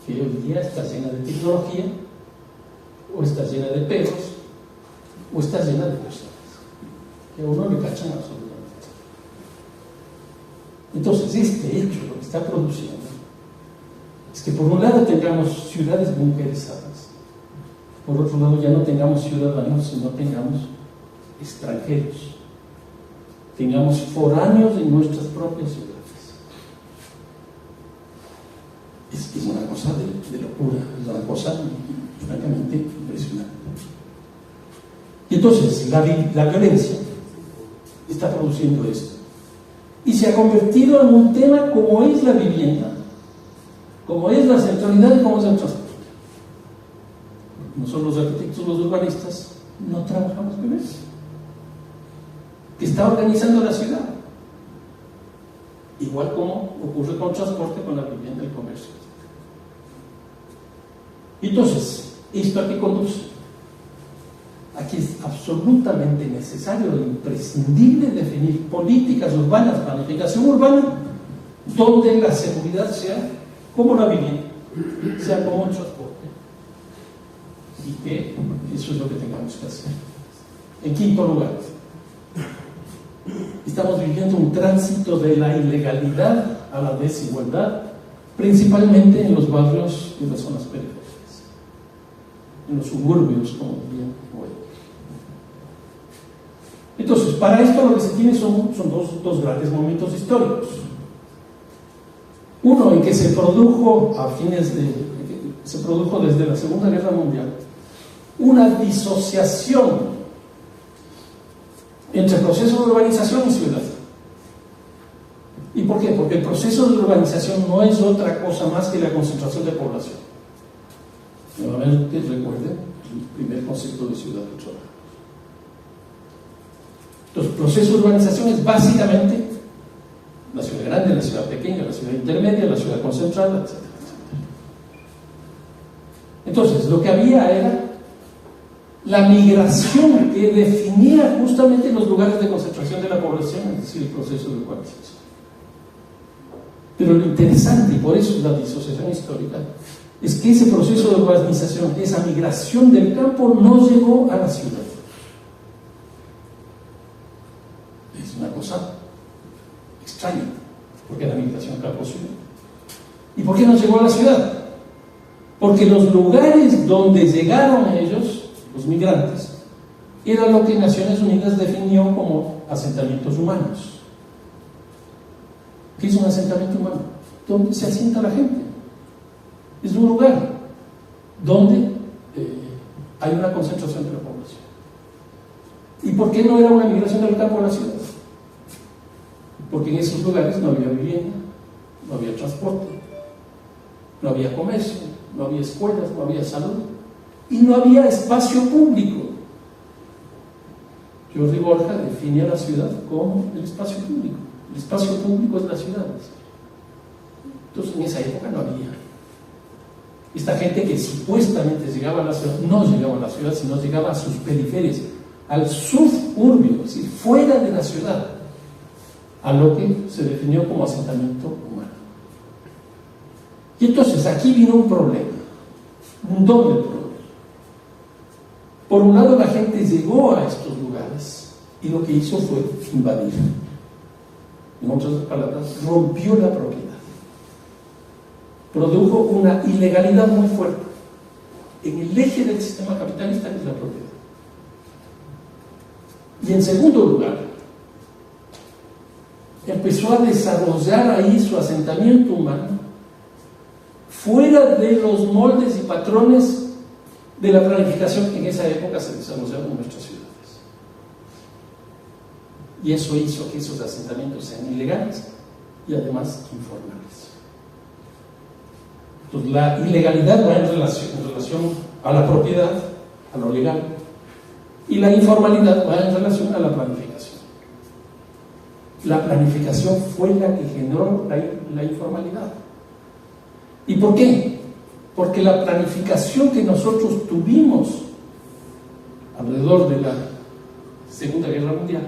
que hoy día está llena de tecnología, o está llena de perros, o está llena de personas que a uno le cachan absolutamente. Entonces, este hecho lo que está produciendo es que por un lado tengamos ciudades bunkerizadas, por otro lado ya no tengamos ciudadanos, sino tengamos extranjeros, tengamos foráneos en nuestras propias ciudades. Es una cosa de locura, es una cosa francamente impresionante. Y entonces la violencia está produciendo esto y se ha convertido en un tema como es la vivienda, como es la centralidad y como es el transporte. Nosotros los arquitectos, los urbanistas, no trabajamos con eso, que está organizando la ciudad, igual como ocurre con el transporte, con la vivienda y el comercio. Entonces, ¿esto a qué conduce? Aquí es absolutamente necesario e imprescindible definir políticas urbanas, planificación urbana, donde la seguridad sea como la vivienda, sea como el transporte, y que eso es lo que tengamos que hacer. En quinto lugar, estamos viviendo un tránsito de la ilegalidad a la desigualdad, principalmente en los barrios y las zonas periféricas, en los suburbios, como bien hoy. Entonces, para esto lo que se tiene son dos grandes momentos históricos. Uno en que se produjo desde la Segunda Guerra Mundial una disociación entre proceso de urbanización y ciudad. ¿Y por qué? Porque el proceso de urbanización no es otra cosa más que la concentración de población. Nuevamente recuerden el primer concepto de ciudad que trabajamos. Entonces, el proceso de urbanización es básicamente la ciudad grande, la ciudad pequeña, la ciudad intermedia, la ciudad concentrada, etc. Entonces, lo que había era la migración que definía justamente los lugares de concentración de la población, es decir, el proceso de urbanización. Pero lo interesante, y por eso es la disociación histórica, es que ese proceso de urbanización, esa migración del campo, no llegó a la ciudad. Es una cosa extraña, porque la migración campo-ciudad. ¿Y por qué no llegó a la ciudad? Porque los lugares donde llegaron ellos, los migrantes, era lo que Naciones Unidas definió como asentamientos humanos. ¿Qué es un asentamiento humano? Donde se asienta la gente. Es un lugar donde hay una concentración de la población. ¿Y por qué no era una migración del campo a la ciudad? Porque en esos lugares no había vivienda, no había transporte, no había comercio, no había escuelas, no había salud y no había espacio público. Jordi Borja define a la ciudad como el espacio público. El espacio público es la ciudad. Entonces en esa época no había. Esta gente que supuestamente llegaba a la ciudad, no llegaba a la ciudad, sino llegaba a sus periferias, al suburbio, es decir, fuera de la ciudad, a lo que se definió como asentamiento humano. Y entonces aquí vino un problema, un doble problema. Por un lado, la gente llegó a estos lugares y lo que hizo fue invadir. En otras palabras, rompió la propiedad. Produjo una ilegalidad muy fuerte en el eje del sistema capitalista, que es la propiedad. Y en segundo lugar, empezó a desarrollar ahí su asentamiento humano fuera de los moldes y patrones de la planificación que en esa época se desarrollaba en nuestras ciudades. Y eso hizo que esos asentamientos sean ilegales y además informales. Entonces, la ilegalidad va en relación a la propiedad, a lo legal, y la informalidad va en relación a la planificación. La planificación fue la que generó la informalidad. ¿Y por qué? Porque la planificación que nosotros tuvimos alrededor de la Segunda Guerra Mundial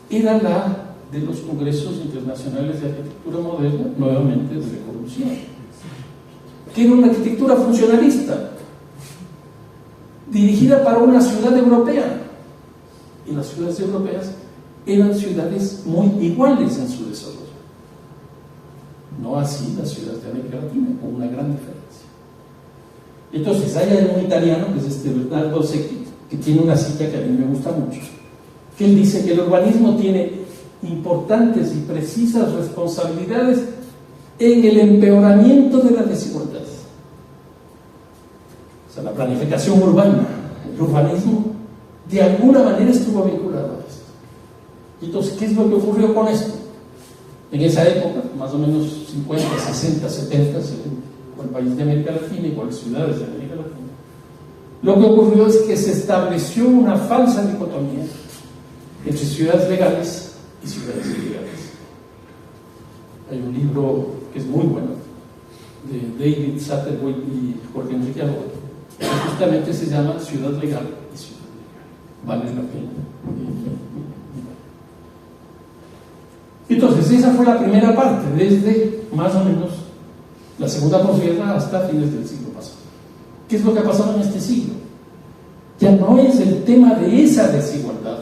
era la de los congresos internacionales de arquitectura moderna, nuevamente de Le Corbusier, que era una arquitectura funcionalista dirigida para una ciudad europea, y las ciudades europeas eran ciudades muy iguales en su desarrollo, no así las ciudades de América Latina, con una gran diferencia. Entonces hay un italiano, que es Bernardo Secchi, que tiene una cita que a mí me gusta mucho, que él dice que el urbanismo tiene importantes y precisas responsabilidades en el empeoramiento de la desigualdad. O sea, la planificación urbana, el urbanismo, de alguna manera estuvo vinculado a esto. Y entonces, ¿qué es lo que ocurrió con esto? En esa época, más o menos 50, 60, 70, con el país de América Latina y con las ciudades de América Latina, lo que ocurrió es que se estableció una falsa dicotomía entre ciudades legales y ciudades ilegales. Hay un libro que es muy bueno de David Satterthwaite y Jorge Enrique Alonso, que justamente se llama Ciudad Legal y Ciudad Ilegal. Vale la pena. Entonces, esa fue la primera parte, desde más o menos la segunda posguerra hasta fines del siglo pasado. ¿Qué es lo que ha pasado en este siglo? Ya no es el tema de esa desigualdad,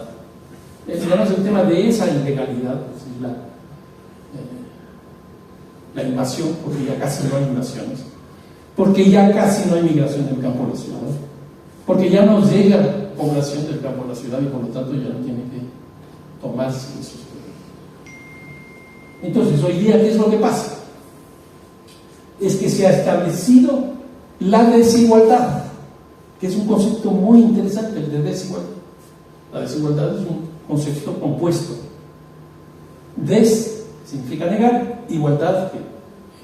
ya no es el tema de esa ilegalidad, es decir, la invasión, porque ya casi no hay invasiones, porque ya casi no hay migración del campo a la ciudad, porque ya no llega población del campo a la ciudad y por lo tanto ya no tiene que tomarse esos problemas. Entonces, hoy día, ¿qué es lo que pasa? Es que se ha establecido la desigualdad, que es un concepto muy interesante, el de desigualdad. La desigualdad es un concepto compuesto. Des significa negar, igualdad, que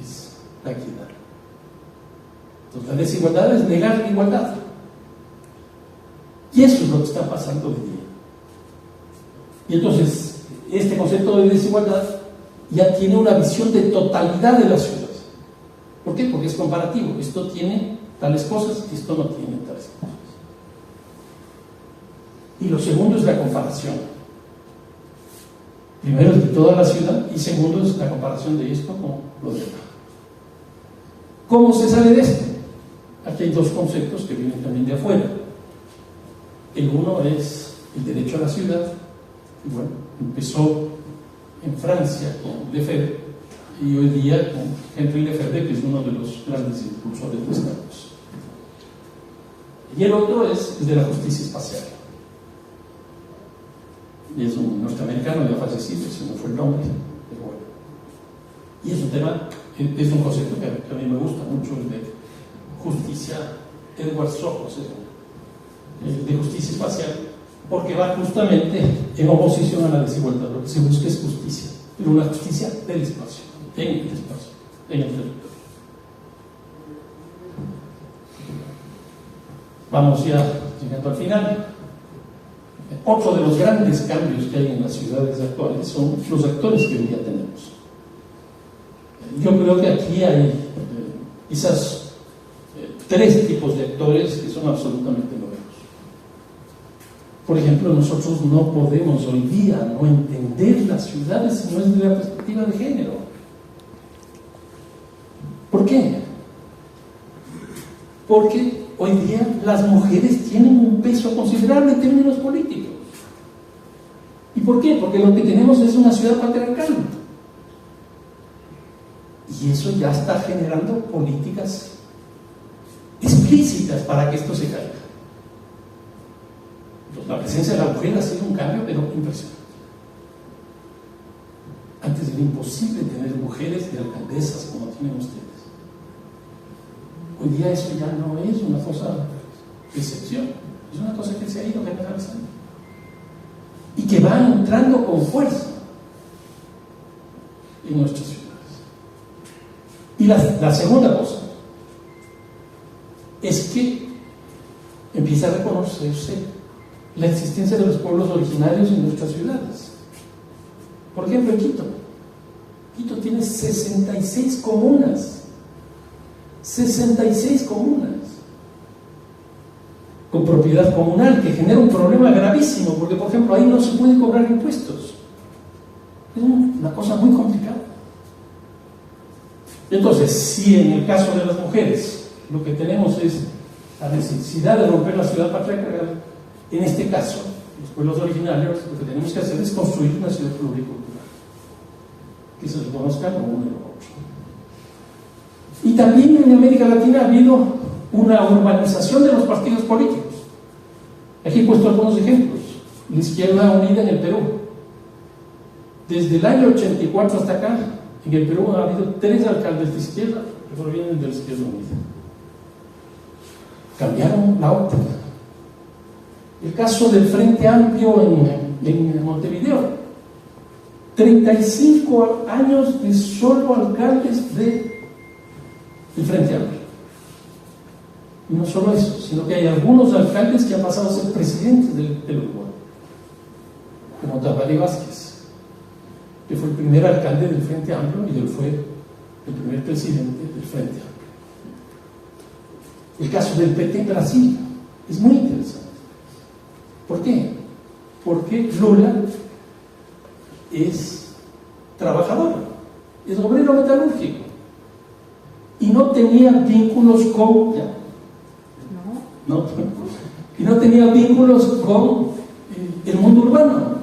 es la equidad. Entonces, la desigualdad es negar la igualdad. Y eso es lo que está pasando hoy día. Y entonces, este concepto de desigualdad ya tiene una visión de totalidad de las ciudades. ¿Por qué? Porque es comparativo. Esto tiene tales cosas y esto no tiene tales cosas. Y lo segundo es la comparación. Primero es de toda la ciudad y segundo es la comparación de esto con lo de acá. ¿Cómo se sale de esto? Aquí hay dos conceptos que vienen también de afuera. El uno es el derecho a la ciudad, y bueno, empezó en Francia con Lefebvre y hoy día con Henri Lefebvre, que es uno de los grandes impulsores de esta cosa. Y el otro es el de la justicia espacial. Y es un norteamericano ya fallecido, ese no fue el nombre, pero bueno. Y es un tema, es un concepto que a mí me gusta mucho, el de justicia, Edward Soros, el de justicia espacial, porque va justamente en oposición a la desigualdad. Lo que se busca es justicia, pero una justicia del espacio, en el espacio, en el territorio. Vamos ya llegando al final. Otro de los grandes cambios que hay en las ciudades actuales son los actores que hoy día tenemos. Yo creo que aquí hay quizás tres tipos de actores que son absolutamente nuevos. Por ejemplo, nosotros no podemos hoy día no entender las ciudades si no es desde la perspectiva de género. ¿Por qué? Porque hoy día las mujeres tienen un peso considerable en términos políticos. ¿Y por qué? Porque lo que tenemos es una ciudad patriarcal. Y eso ya está generando políticas explícitas para que esto se caiga. Entonces, la presencia de la mujer ha sido un cambio, pero impresionante. Antes era imposible tener mujeres de alcaldesas como tienen ustedes. Hoy día eso ya no es una cosa de excepción, es una cosa que se ha ido generalizando y que va entrando con fuerza en nuestras ciudades. Y la segunda cosa es que empieza a reconocerse la existencia de los pueblos originarios en nuestras ciudades. Por ejemplo, en Quito. Quito tiene 66 comunas. 66 comunas con propiedad comunal, que genera un problema gravísimo, porque, por ejemplo, ahí no se puede cobrar impuestos. Es una cosa muy complicada. Entonces, si en el caso de las mujeres lo que tenemos es la necesidad de romper la ciudad patriarcal, en este caso, los pueblos originarios, lo que tenemos que hacer es construir una ciudad pluricultural, que se reconozcan como uno y lo otro. Y también en América Latina ha habido una urbanización de los partidos políticos. Aquí he puesto algunos ejemplos. La Izquierda Unida en el Perú. Desde el año 84 hasta acá, en el Perú ha habido 3 alcaldes de izquierda que provienen de la Izquierda Unida. Cambiaron la óptica. El caso del Frente Amplio en Montevideo. 35 años de solo alcaldes del Frente Amplio. Y no solo eso, sino que hay algunos alcaldes que han pasado a ser presidentes del Uruguay, como Tabaré Vázquez, que fue el primer alcalde del Frente Amplio y él fue el primer presidente del Frente Amplio. El caso del PT en Brasil es muy interesante. ¿Por qué? Porque Lula es trabajador, es obrero metalúrgico y no tenía vínculos con y no tenía vínculos con el mundo urbano.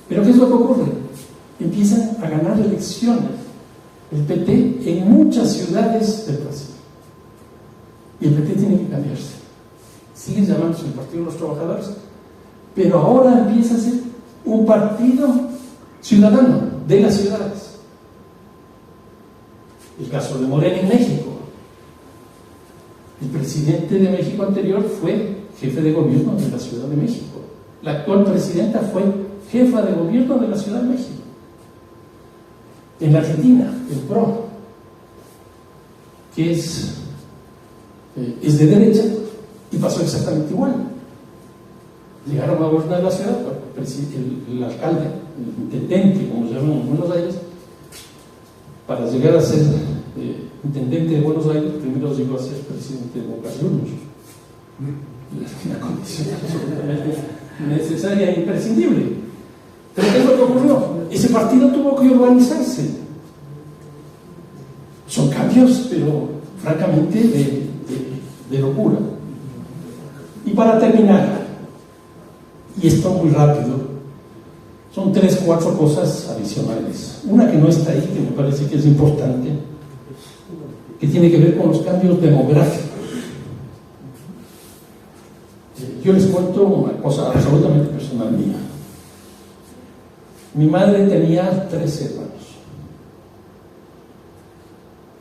Pero ¿qué es lo que ocurre? Empiezan a ganar elecciones el PT en muchas ciudades del Brasil, y el PT tiene que cambiarse. Sigue llamándose el Partido de los Trabajadores, pero ahora empieza a ser un partido ciudadano de las ciudades. El caso de Morena en México. El presidente de México anterior fue jefe de gobierno de la Ciudad de México. La actual presidenta fue jefa de gobierno de la Ciudad de México. En la Argentina, el PRO, que es de derecha, y pasó exactamente igual. Llegaron a gobernar la ciudad, el alcalde, el intendente, como se llama en Buenos Aires, para llegar a ser intendente de Buenos Aires, primero llegó a ser presidente de Boca Juniors. Una condición absolutamente necesaria e imprescindible. Pero ¿qué es lo que ocurrió? Ese partido tuvo que urbanizarse. Son cambios, pero francamente de locura. Y para terminar, y esto muy rápido, son 3 o 4 cosas adicionales. Una que no está ahí, que me parece que es importante, que tiene que ver con los cambios demográficos. Yo les cuento una cosa absolutamente personal mía. Mi madre tenía 3 hermanos.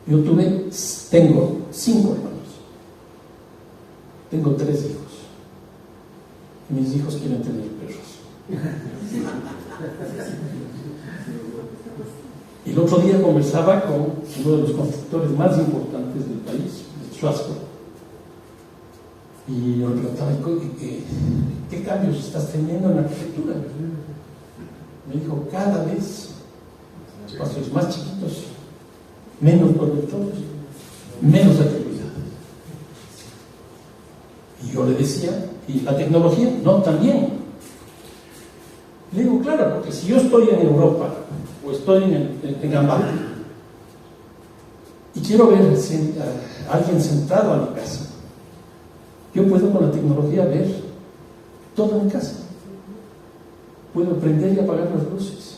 Yo tengo 5 hermanos. Tengo 3 hijos. Y mis hijos quieren tener perros. El otro día conversaba con uno de los constructores más importantes del país, Schwarzkopf, y yo le preguntaba, ¿qué cambios estás teniendo en la arquitectura? Me dijo, cada vez espacios más chiquitos, menos dormitorios, menos actividad. Y yo le decía, ¿y la tecnología? No, también. Le digo, claro, porque si yo estoy en Europa o estoy en Ambato y quiero ver a alguien sentado a mi casa, Yo puedo con la tecnología ver todo en casa. Puedo prender y apagar las luces.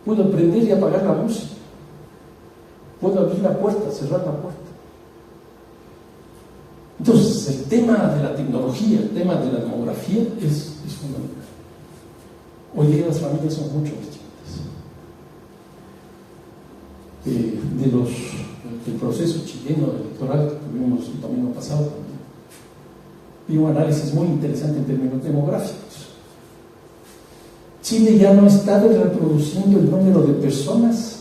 Puedo prender y apagar la música. Puedo abrir la puerta, cerrar la puerta. Entonces, el tema de la tecnología, el tema de la demografía es fundamental. Hoy día las familias son mucho más chicas. Del proceso chileno electoral que tuvimos el domingo pasado, vi un análisis muy interesante en términos demográficos. Chile ya no está reproduciendo el número de personas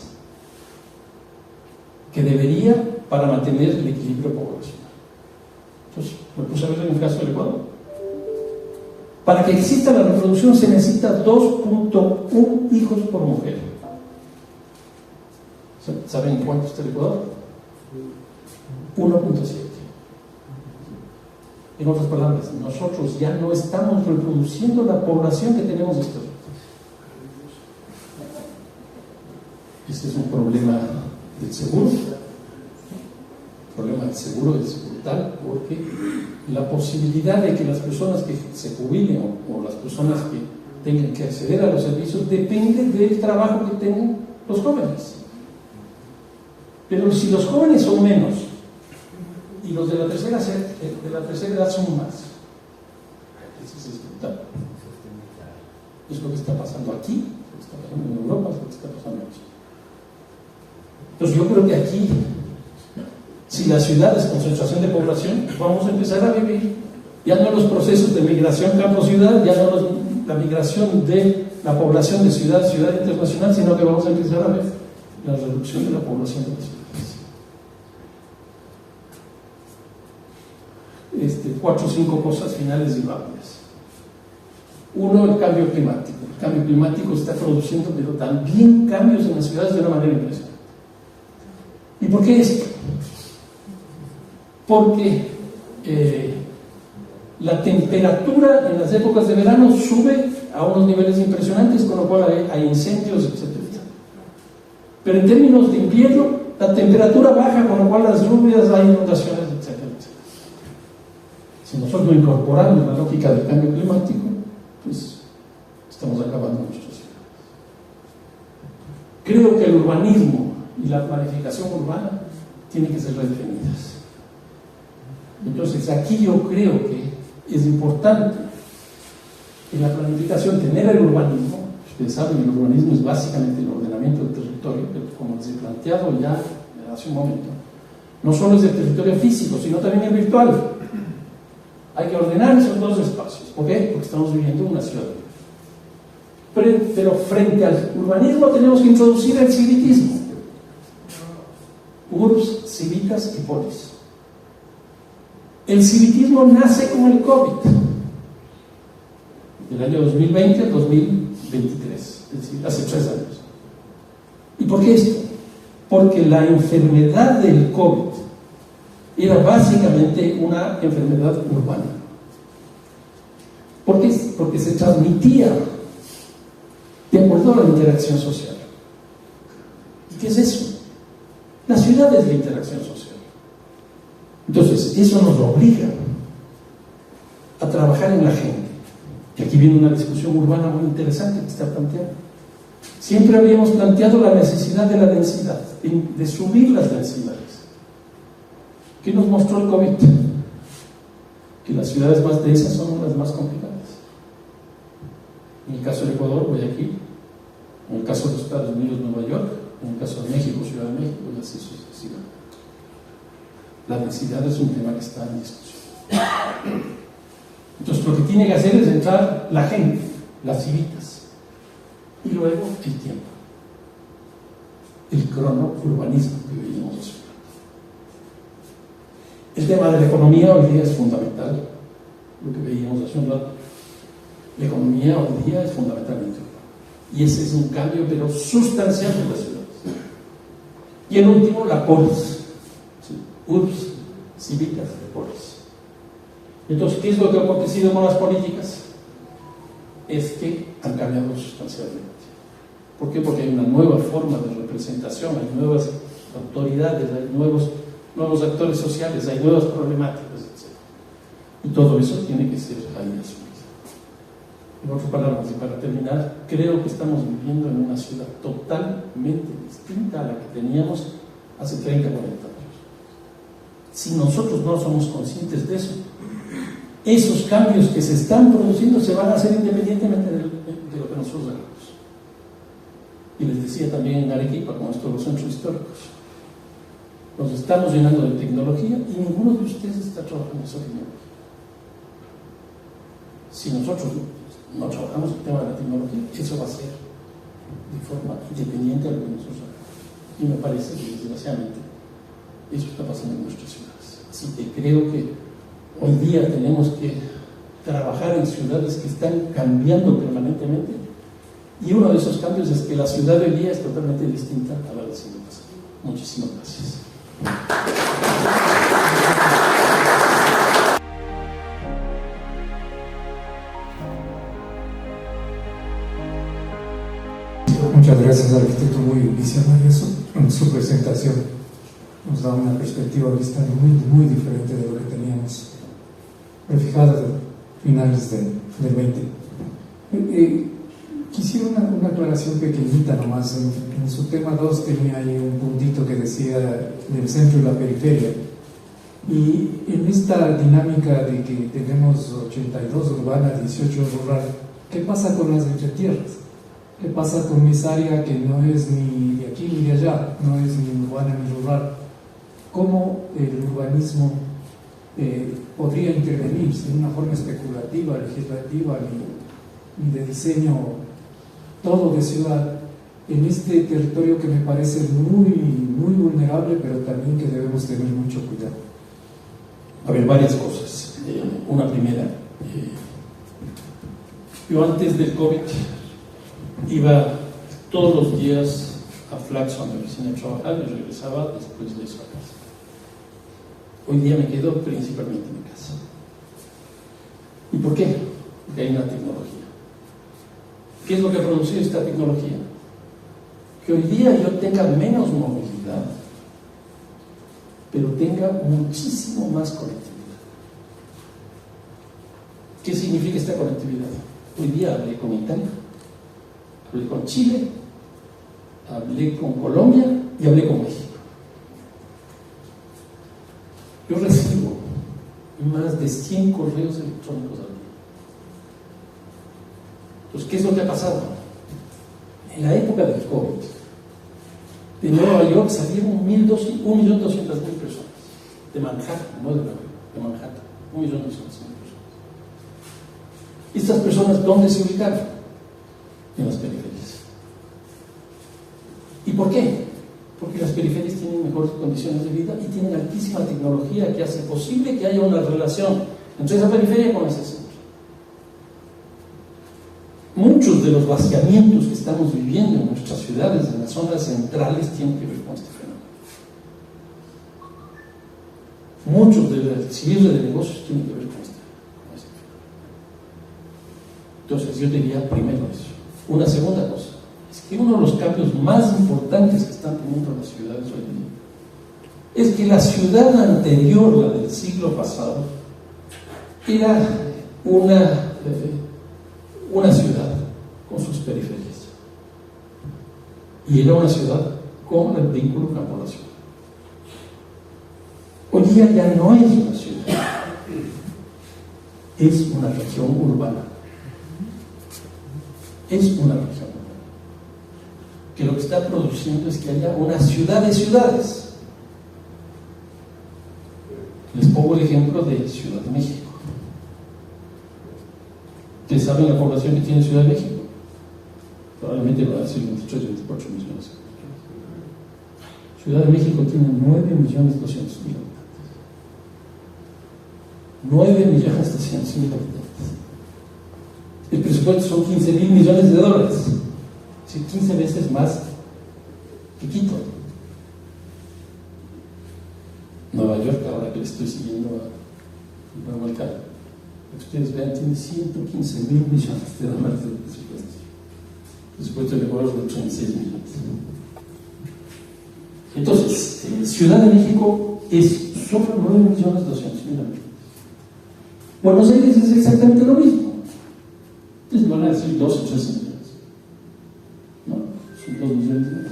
que debería para mantener el equilibrio poblacional. Entonces, me puse a ver en el caso del Ecuador. Para que exista la reproducción se necesita 2.1 hijos por mujer. ¿Saben cuánto está el Ecuador? 1.7. En otras palabras, nosotros ya no estamos reproduciendo la población que tenemos estos días. Este es un problema del seguro. El problema del seguro es brutal porque la posibilidad de que las personas que se jubilen o las personas que tengan que acceder a los servicios depende del trabajo que tengan los jóvenes. Pero si los jóvenes son menos y los de la tercera edad son más, eso es brutal. Es lo que está pasando aquí, lo que está pasando en Europa, es lo que está pasando aquí. Entonces yo creo que aquí, si la ciudad es concentración de población, vamos a empezar a vivir ya no los procesos de migración campo-ciudad, ya no la migración de la población de ciudad internacional, sino que vamos a empezar a ver la reducción de la población de las ciudades. 4 o 5 cosas finales y rápidas. Uno, el cambio climático. El cambio climático está produciendo, pero también cambios en las ciudades de una manera impresionante. ¿Y por qué esto? Porque la temperatura en las épocas de verano sube a unos niveles impresionantes, con lo cual hay incendios, etc. Pero en términos de invierno, la temperatura baja, con lo cual las lluvias, hay inundaciones, etc. Si nosotros no incorporamos la lógica del cambio climático, pues estamos acabando nuestras ciudades. Creo que el urbanismo y la planificación urbana tienen que ser redefinidas. Entonces, aquí yo creo que es importante en la planificación tener el urbanismo. Ustedes saben, el urbanismo es básicamente el ordenamiento del territorio, pero como les he planteado ya hace un momento, no solo es el territorio físico, sino también el virtual. Hay que ordenar esos dos espacios. ¿Por qué? Porque estamos viviendo en una ciudad. Pero frente al urbanismo tenemos que introducir el civitismo. Urbs, civitas y polis. El civitismo nace con el COVID, del año 2020 al 2023, es decir, hace 3 años. ¿Y por qué esto? Porque la enfermedad del COVID era básicamente una enfermedad urbana. ¿Por qué? Porque se transmitía de acuerdo a la interacción social. ¿Y qué es eso? La ciudad es la interacción social. Entonces, eso nos obliga a trabajar en la gente. Y aquí viene una discusión urbana muy interesante que está planteando. Siempre habíamos planteado la necesidad de la densidad, de subir las densidades. ¿Qué nos mostró el COVID? Que las ciudades más densas son las más complicadas. En el caso del Ecuador, Guayaquil. En el caso de los Estados Unidos, Nueva York. En el caso de México, Ciudad de México, y así sucesivamente. La densidad es un tema que está en discusión. Entonces, lo que tiene que hacer es entrar la gente, las civitas, y luego el tiempo, el cronourbanismo que veíamos hace un rato. El tema de la economía hoy día es fundamental, lo que veíamos hace un rato. La economía hoy día es fundamentalmente urbana, y ese es un cambio pero sustancial en las ciudades. Y el último, la polis, urbs, civitas, polis. Entonces, ¿qué es lo que ha acontecido con las políticas? Es que han cambiado sustancialmente. ¿Por qué? Porque hay una nueva forma de representación, hay nuevas autoridades, hay nuevos actores sociales, hay nuevas problemáticas, etc. Y todo eso tiene que ser ahí asumido. En otras palabras, y para terminar, creo que estamos viviendo en una ciudad totalmente distinta a la que teníamos hace 30, 40 años. Si nosotros no somos conscientes de eso, esos cambios que se están produciendo se van a hacer independientemente de lo que nosotros hagamos. Y les decía también en Arequipa, con estos los centros históricos, nos estamos llenando de tecnología y ninguno de ustedes está trabajando en esa tecnología. Si nosotros no trabajamos el tema de la tecnología, eso va a ser de forma independiente de lo que nosotros hagamos. Y me parece que, desgraciadamente, eso está pasando en nuestras ciudades. Así que creo que hoy día tenemos que trabajar en ciudades que están cambiando permanentemente, y uno de esos cambios es que la ciudad de hoy día es totalmente distinta a la del siglo pasado. Muchísimas gracias. Muchas gracias, arquitecto, muy visionario en su presentación. Nos da una perspectiva vista muy diferente de lo que teníamos prefijada de finales del 20. Quisiera una aclaración pequeñita nomás. En su tema 2 tenía ahí un puntito que decía del centro y la periferia. Y en esta dinámica de que tenemos 82 urbana, 18 rural, ¿qué pasa con las entretierras? ¿Qué pasa con esa área que no es ni de aquí ni de allá, no es ni urbana ni rural? ¿Cómo el urbanismo podría intervenir de una forma especulativa, legislativa, ni de diseño todo de ciudad en este territorio que me parece muy vulnerable, pero también que debemos tener mucho cuidado? A ver, varias cosas. Una primera, yo antes del COVID iba todos los días a Flaxo, a mi oficina, a trabajar, y regresaba después de eso a casa. Hoy día me quedo principalmente en mi casa. ¿Y por qué? Porque hay una tecnología. ¿Qué es lo que ha producido esta tecnología? Que hoy día yo tenga menos movilidad, pero tenga muchísimo más conectividad. ¿Qué significa esta conectividad? Hoy día hablé con Italia, hablé con Chile, hablé con Colombia y hablé con México. Yo recibo más de 100 correos electrónicos al día. Entonces, ¿qué es lo que ha pasado? En la época del COVID, de Nueva York salieron 1.200.000 personas. De Manhattan, no de Nueva York, de Manhattan. 1.200.000 personas. ¿Y estas personas dónde se ubicaron? En las periferias. ¿Y por qué? Porque las periferias tienen mejores condiciones de vida y tienen altísima tecnología que hace posible que haya una relación entre esa periferia con ese centro. Muchos de los vaciamientos que estamos viviendo en nuestras ciudades, en las zonas centrales, tienen que ver con este fenómeno. Muchos del cierre de negocios tienen que ver con este fenómeno. Entonces, yo diría primero eso. Una segunda cosa es que uno de los cambios más importantes que están teniendo las ciudades hoy en día es que la ciudad anterior, la del siglo pasado, era una ciudad con sus periferias, y era una ciudad con el vínculo campo-ciudad. Hoy día ya no es una ciudad, es una región urbana. Es una región urbana, que lo que está produciendo es que haya una ciudad de ciudades. Les pongo el ejemplo de Ciudad de México. ¿Ustedes saben la población que tiene Ciudad de México? Probablemente va a decir 23, 24 millones. Ciudad de México tiene 9.200.000 habitantes. 9.200.000 habitantes. El presupuesto son $15.000 millones, es decir, 15 veces más que Quito. Nueva York, ahora que le estoy siguiendo a Nuevo Alcalde, ustedes vean, tiene $115.000 millones de presupuesto. El presupuesto de Ecuador es de 36 millones. Entonces, Ciudad de México es solo 9.200.000 habitantes. Buenos Aires es exactamente lo mismo. Entonces van a decir 2 o 3 millones. No, son 2 millones y medio.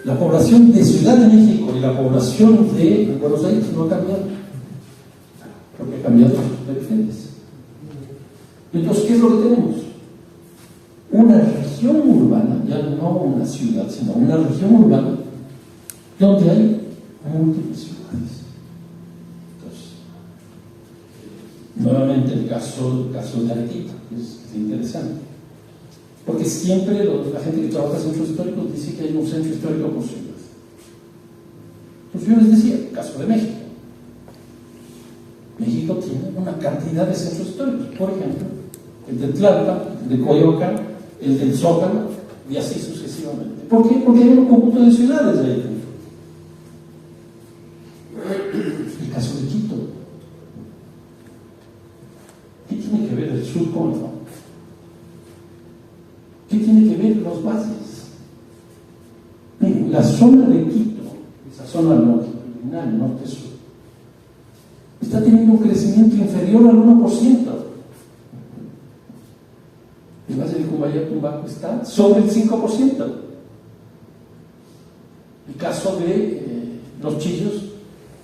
La población de Ciudad de México y la población de Buenos Aires no ha cambiado, porque ha cambiado las periferias. Entonces, ¿qué es lo que tenemos? Una región urbana, ya no una ciudad, sino una región urbana, donde hay múltiples ciudades. Entonces, nuevamente el caso de Arequipa, que es interesante. Porque siempre la gente que trabaja en centros históricos dice que hay un centro histórico por ciudad. Entonces yo les decía, el caso de México. México tiene una cantidad de centros históricos. Por ejemplo, el de Tlalpan, el de Coyoacán, el del Zócalo, y así sucesivamente. ¿Por qué? Porque hay un conjunto de ciudades ahí dentro. El caso de Quito. ¿Qué tiene que ver el sur con el norte? ¿Qué tiene que ver los valles? Miren, la zona de Quito, esa zona longitudinal, norte-sur, está teniendo un crecimiento inferior al 1%. El valle de Cumbayá-Tumbaco está sobre el 5%. El caso de Los Chillos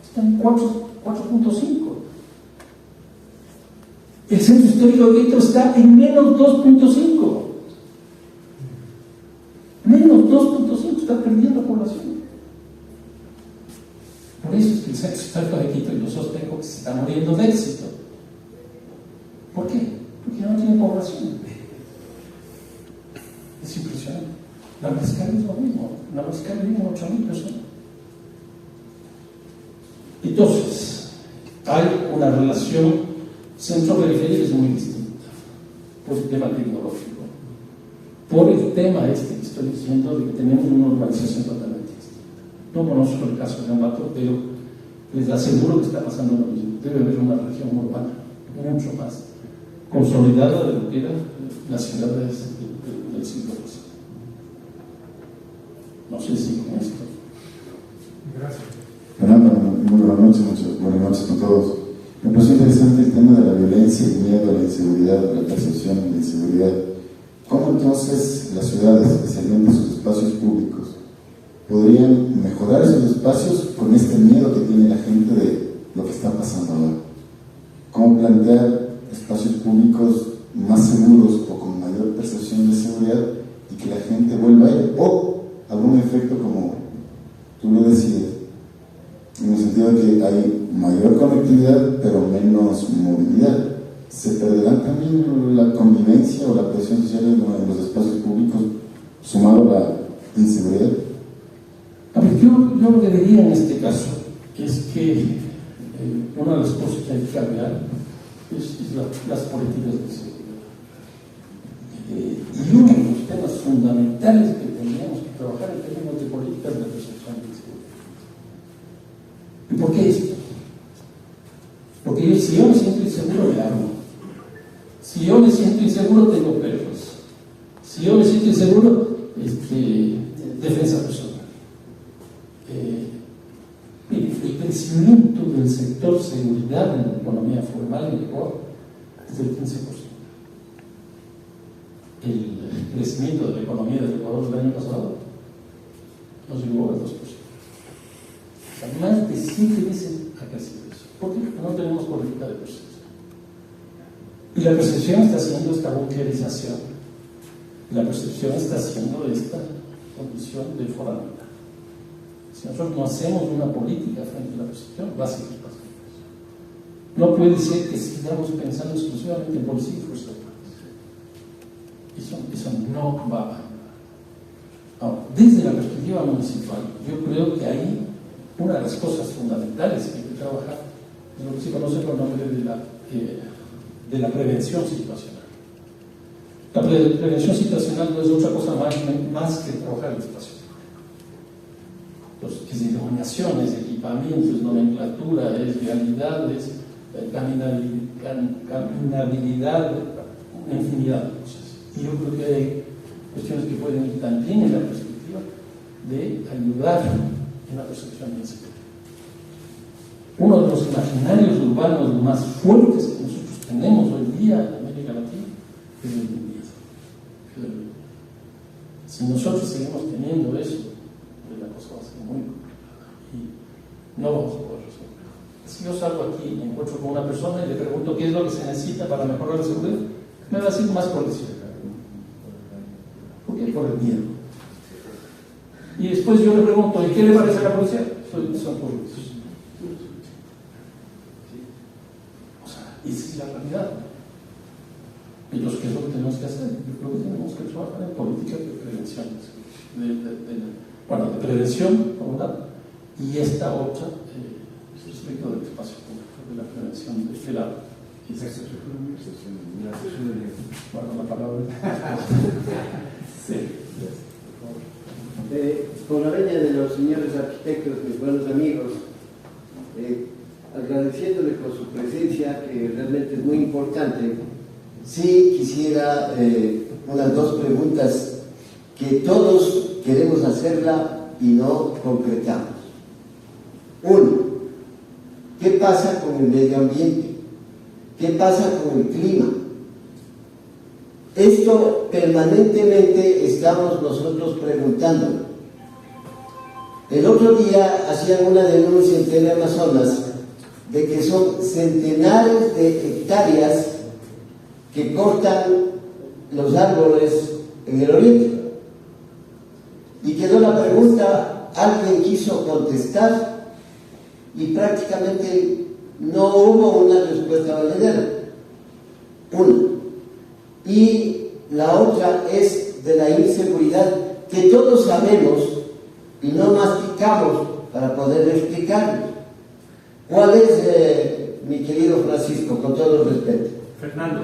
está en 4.5%. El centro histórico de Quito está en menos 2.5%. Menos 2.5%, está perdiendo población. Por eso es que el centro histórico de Quito, y lo sostengo, que se está muriendo de éxito. ¿Por qué? Porque no tiene población. Es impresionante. La Mezcal es lo mismo. La Mezcal viven 8.000 personas. Entonces, hay una relación centro-periferia que es muy distinta por el tema tecnológico, por el tema que estoy diciendo de que tenemos una urbanización totalmente distinta. No conozco el caso de Ambato, pero les aseguro que está pasando lo mismo. Debe haber una región urbana mucho más consolidada de lo que era las ciudades del siglo pasado. No sé si con esto. Gracias. Fernando, muy buenas noches con todos. Me pareció interesante el tema de la violencia, el miedo, la inseguridad, la percepción de inseguridad. ¿Cómo entonces las ciudades, especialmente sus espacios públicos, podrían mejorar esos espacios con este miedo que tiene la gente de lo que está pasando ahora? ¿Cómo plantear espacios públicos más seguros o con mayor percepción de seguridad y que la gente vuelva a ir? O algún efecto como tú lo decías, en el sentido de que hay mayor conectividad pero menos movilidad. ¿Se perderá también la convivencia o la presión social en los espacios públicos sumado a la inseguridad? A ver, yo lo que diría en este caso es que una de las cosas que hay que cambiar es las políticas de seguridad. Y uno de los temas fundamentales que tendríamos que trabajar en términos de políticas de percepción de seguridad. ¿Y por qué esto? Porque si yo me siento inseguro, me armo. Si yo me siento inseguro, tengo perros. Si yo me siento inseguro, defensa personal. Mire, el crecimiento del sector seguridad en la economía formal en Ecuador es del 15%. El crecimiento de la economía del Ecuador del año pasado nos llegó al 2%. O sea, más de 7 veces ha crecido eso. ¿Por qué? Porque no tenemos política de percepción. Y la percepción está haciendo esta bunkerización. La percepción está haciendo esta condición de foralidad. Si nosotros no hacemos una política frente a la percepción, va a seguir pasando eso. No puede ser que sigamos pensando exclusivamente en policía y fuerzas armadas. Eso no va a avanzar. Ahora, desde la perspectiva municipal, yo creo que hay una de las cosas fundamentales que hay que trabajar es lo que se conoce por el nombre de la prevención situacional. La prevención situacional no es otra cosa más que trabajar el espacio. Entonces, es iluminación, es equipamiento, es nomenclatura, es vialidad, es caminabilidad, una infinidad de cosas. Y yo creo que hay cuestiones que pueden ir también en la perspectiva de ayudar en la percepción de inseguridad. Uno de los imaginarios imaginarios urbanos más fuertes que nosotros tenemos hoy día en América Latina es el del miedo. Si nosotros seguimos teniendo eso, pues la cosa va a ser muy complicada y no vamos a poder resolver. Si yo salgo aquí y me encuentro con una persona y le pregunto qué es lo que se necesita para mejorar la seguridad, me va a decir más policía. ¿Por qué? Por el miedo. Y después yo le pregunto, ¿y qué le parece a la policía? Son corruptos. O sea, esa es la realidad. Y lo que es lo que tenemos que hacer. Yo creo que tenemos que trabajar en políticas de prevención. De prevención, por un lado, y esta otra, respecto del espacio público, de la prevención de la. Bueno, la palabra. Sí. Por la venia de los señores arquitectos, mis buenos amigos, agradeciéndole por su presencia, que realmente es muy importante, sí quisiera unas dos preguntas que todos queremos hacerla y no concretamos. Uno, ¿qué pasa con el medio ambiente? ¿Qué pasa con el clima? Esto permanentemente estamos nosotros preguntando. El otro día hacían una denuncia en Teleamazonas de que son centenares de hectáreas que cortan los árboles en el oriente. Y quedó la pregunta, alguien quiso contestar y prácticamente no hubo una respuesta valedera. Una. Y la otra es de la inseguridad que todos sabemos y no masticamos para poder explicarnos. ¿Cuál es, mi querido Francisco, con todo el respeto? Fernando.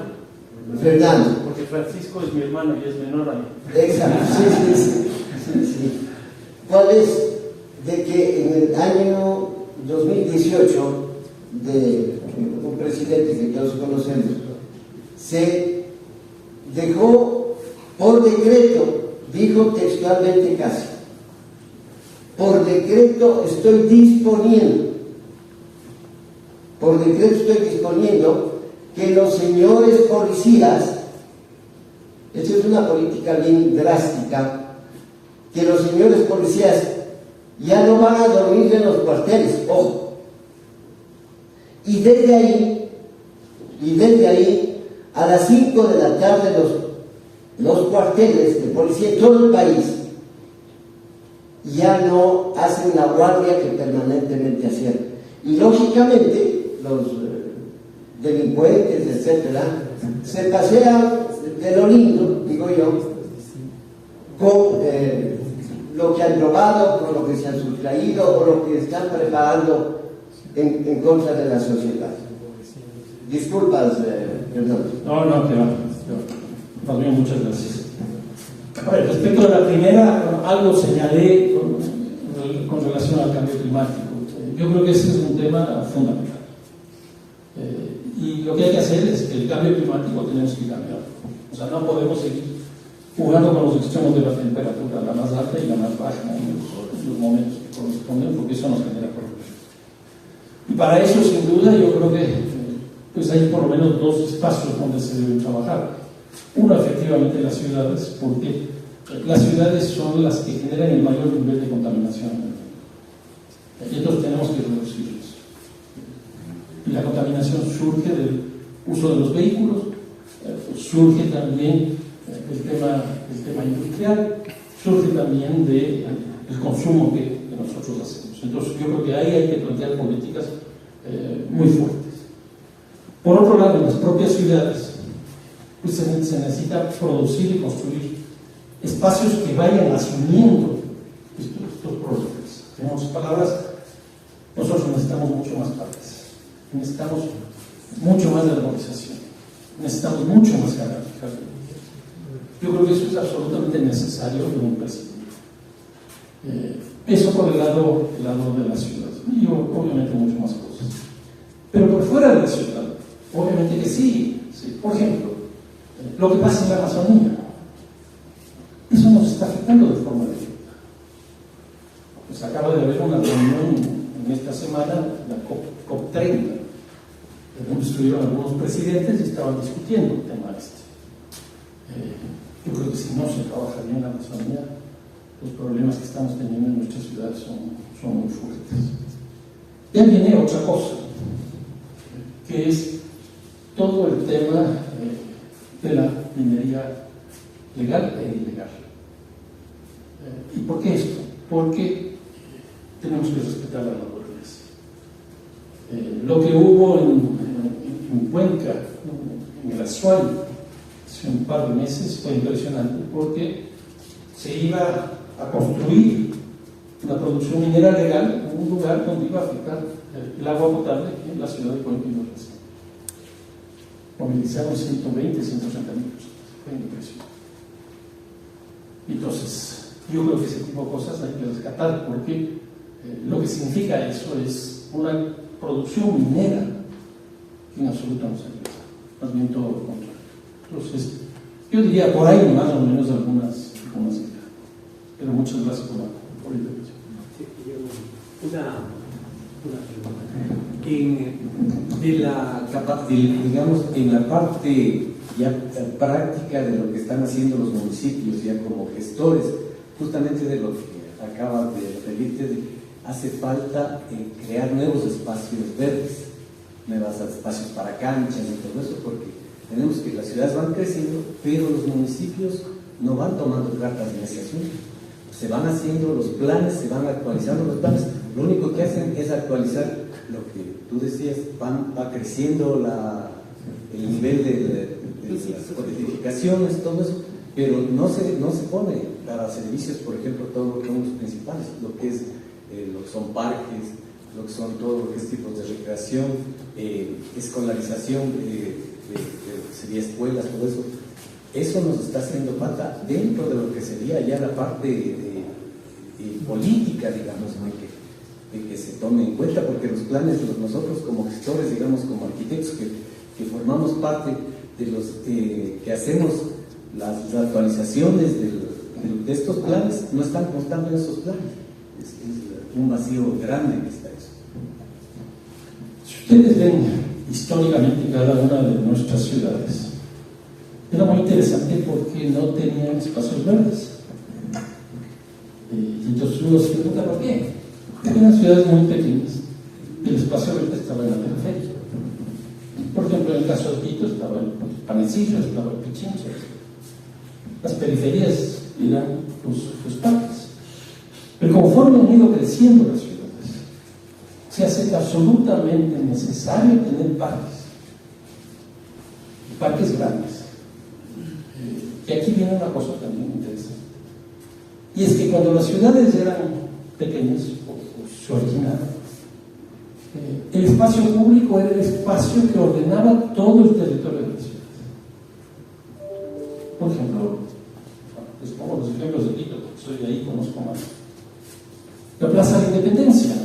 Porque Francisco es mi hermano y es menor a mí. Exacto, sí. ¿Cuál es? De que en el año 2018, de un presidente que todos conocemos, se dejó por decreto, dijo textualmente casi, por decreto estoy disponiendo que los señores policías, esto es una política bien drástica, que los señores policías ya no van a dormir en los cuarteles, ojo. Y desde ahí, a las 5 de la tarde, los cuarteles de policía en todo el país ya no hacen la guardia que permanentemente hacían. Y lógicamente, los delincuentes, etcétera, se pasean de lo lindo, digo yo, con lo que han robado, con lo que se han sustraído o lo que están preparando en contra de la sociedad. Disculpas, perdón. No, te va. Muchas gracias. A ver, respecto a la primera, algo señalé con relación al cambio climático. Yo creo que ese es un tema fundamental. Y lo que hay que hacer es que el cambio climático tenemos que cambiar. O sea, no podemos seguir jugando con los extremos de la temperatura, la más alta y la más baja en los momentos que corresponden, porque eso nos genera problemas. Y para eso, sin duda, yo creo que pues hay por lo menos dos espacios donde se debe trabajar. Uno, efectivamente, las ciudades, porque las ciudades son las que generan el mayor nivel de contaminación. Y entonces tenemos que reducirlos. Y la contaminación surge del uso de los vehículos, surge también el tema industrial, surge también del consumo que nosotros hacemos. Entonces yo creo que ahí hay que plantear políticas muy fuertes. Por otro lado, en las propias ciudades pues se necesita producir y construir espacios que vayan asumiendo estos problemas. Tenemos palabras, nosotros necesitamos mucho más parques, necesitamos mucho más de arborización, necesitamos mucho más jardín. Yo creo que eso es absolutamente necesario en un presidente. Eso por el lado de la ciudad, y obviamente mucho más cosas. Pero por fuera de la ciudad, obviamente que sí. Por ejemplo, lo que pasa en la Amazonía, eso nos está afectando de forma directa. Pues acaba de haber una reunión en esta semana, la COP30, presidentes estaban discutiendo el tema este. Yo creo que si no se trabaja bien la Amazonía, los problemas que estamos teniendo en nuestras ciudades son muy fuertes. Ya viene otra cosa, que es todo el tema de la minería legal e ilegal. ¿Y por qué esto? Porque tenemos que respetar la naturaleza. Lo que hubo en Cuenca, en el Azuay, hace un par de meses, fue impresionante porque se iba a construir una producción minera legal en un lugar donde iba a afectar el agua potable en la ciudad de Cuenca y los vecinos. Movilizaron 120, 160 mil personas. Fue impresionante. Entonces, yo creo que ese tipo de cosas hay que rescatar porque lo que significa eso es una producción minera que en absoluto no se ayuda, más bien todo lo contrario. Entonces, yo diría por ahí más o menos algunas ideas. Pero muchas gracias por la intervención. Una pregunta. Digamos, en la parte ya práctica de lo que están haciendo los municipios ya como gestores, justamente de lo que acabas de referirte, hace falta crear nuevos espacios verdes, nuevos espacios para canchas y todo eso, porque tenemos que las ciudades van creciendo, pero los municipios no van tomando cartas en ese asunto. Se van haciendo los planes, se van actualizando los planes. Lo único que hacen es actualizar lo que tú decías, va creciendo el nivel de las codificaciones, todo eso, pero no se pone para servicios, por ejemplo, todo lo que son los principales, lo que son parques, lo que son todo lo que es tipos de recreación, escolarización, sería escuelas, todo eso. Eso nos está haciendo falta dentro de lo que sería ya la parte política, digamos, de que se tome en cuenta, porque los planes, nosotros como gestores, digamos, como arquitectos que formamos parte de los que hacemos las actualizaciones de estos planes, no están constando en esos planes. Es un vacío grande que está eso. Si ustedes ven históricamente cada una de nuestras ciudades, era muy interesante porque no tenían espacios verdes. Y entonces uno se pregunta por qué. Eran ciudades muy pequeñas. El espacio verde estaba en la periferia. Por ejemplo, en el caso de Quito estaba el Panecillo, estaba el Pichincha. Las periferias eran los parques. Pero conforme han ido creciendo las ciudades, se hace absolutamente necesario tener parques grandes. Y aquí viene una cosa también interesante. Y es que cuando las ciudades eran pequeñas o se originaron, el espacio público era el espacio que ordenaba todo el territorio de la ciudad. Por ejemplo, les pongo los ejemplos de Quito, porque soy de ahí, conozco más. La Plaza de la Independencia.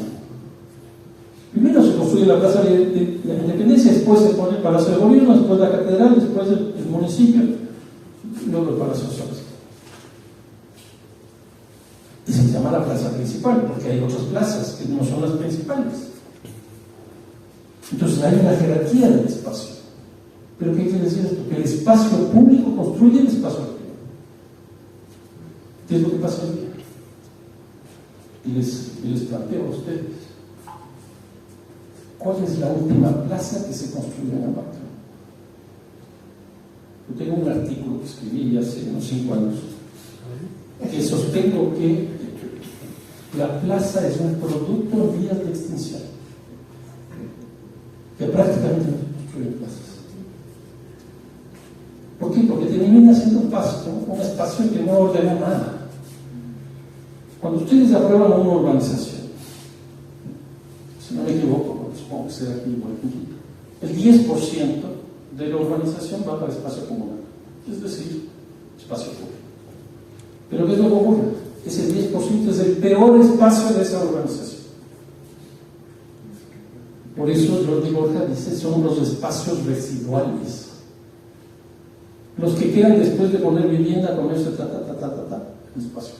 Primero se construye la Plaza de la Independencia, después se pone el Palacio de Gobierno, después la Catedral, después el municipio, luego el Palacio Social. Y se llama la plaza principal, porque hay otras plazas que no son las principales. Entonces hay una jerarquía del espacio. ¿Pero qué quiere decir esto? Que el espacio público construye el espacio privado. ¿Qué es lo que pasa hoy día? Y les planteo a ustedes, ¿cuál es la última plaza que se construyó en Ambato? Yo tengo un artículo que escribí hace unos 5 años que sostengo que la plaza es un producto en vías de extinción, que prácticamente no se construyen plazas. ¿Por qué? Porque termina siendo un espacio que no ordena nada. Cuando ustedes aprueban una urbanización, si no me equivoco, supongo que será aquí igual que el 10% de la urbanización va para espacio comunal, es decir, espacio público. Pero ¿qué es lo que ocurre? Ese 10% es el peor espacio de esa urbanización. Por eso Jordi Borja dice, son los espacios residuales. Los que quedan después de poner vivienda, comercio, espacio.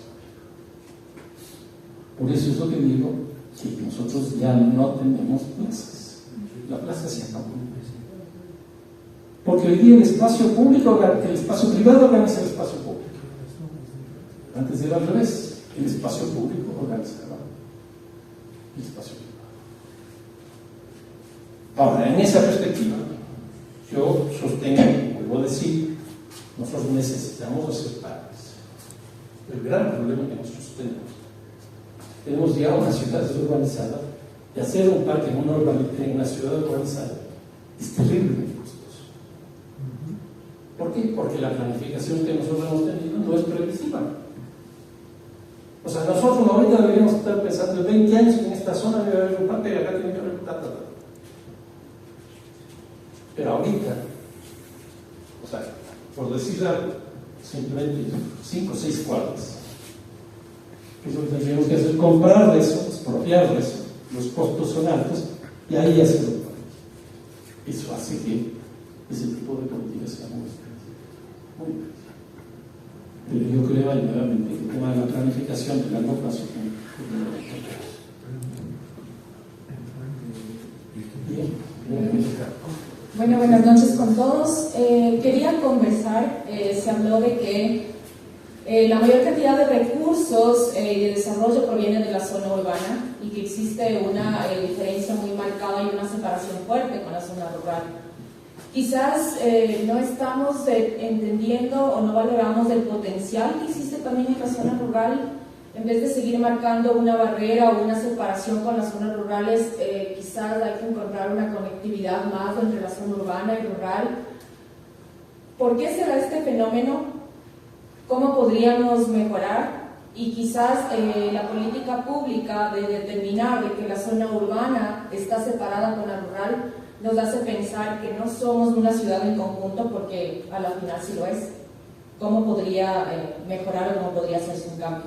Por eso es lo que digo, que nosotros ya no tenemos plazas. La plaza se acabó. Porque hoy día el espacio privado organiza el espacio público. Antes era al revés, el espacio público organizaba el espacio privado. Ahora, en esa perspectiva, yo sostengo, vuelvo a decir, nosotros necesitamos hacer parques. El gran problema que nosotros tenemos ya una ciudad urbanizada, y hacer un parque en una ciudad urbanizada es terriblemente costoso. ¿Por qué? Porque la planificación que nosotros hemos tenido no es previsible. O sea, nosotros ahorita deberíamos estar pensando en 20 años que en esta zona debe haber un parque y acá tiene que haber un tata. Pero ahorita, o sea, por decir algo, simplemente 5 o 6 cuadras. Que es lo que tendríamos que hacer, comprar eso, expropiar eso, los costos son altos y ahí ya se lo pagan. Eso hace que ese tipo de políticas sea muy difícil. Pero yo creo nuevamente que el tema de la planificación de largo plazo Bueno, buenas noches con todos. Quería conversar, se habló de que la mayor cantidad de recursos y de desarrollo proviene de la zona urbana y que existe una diferencia muy marcada y una separación fuerte con la zona rural. Quizás no estamos entendiendo o no valoramos el potencial que existe también en la zona rural. En vez de seguir marcando una barrera o una separación con las zonas rurales, quizás hay que encontrar una conectividad más entre la zona urbana y rural. ¿Por qué se da este fenómeno? ¿Cómo podríamos mejorar? Y quizás la política pública de determinar de que la zona urbana está separada con la rural nos hace pensar que no somos una ciudad en conjunto, porque a la final sí lo es. ¿Cómo podría mejorar o cómo podría hacerse un cambio?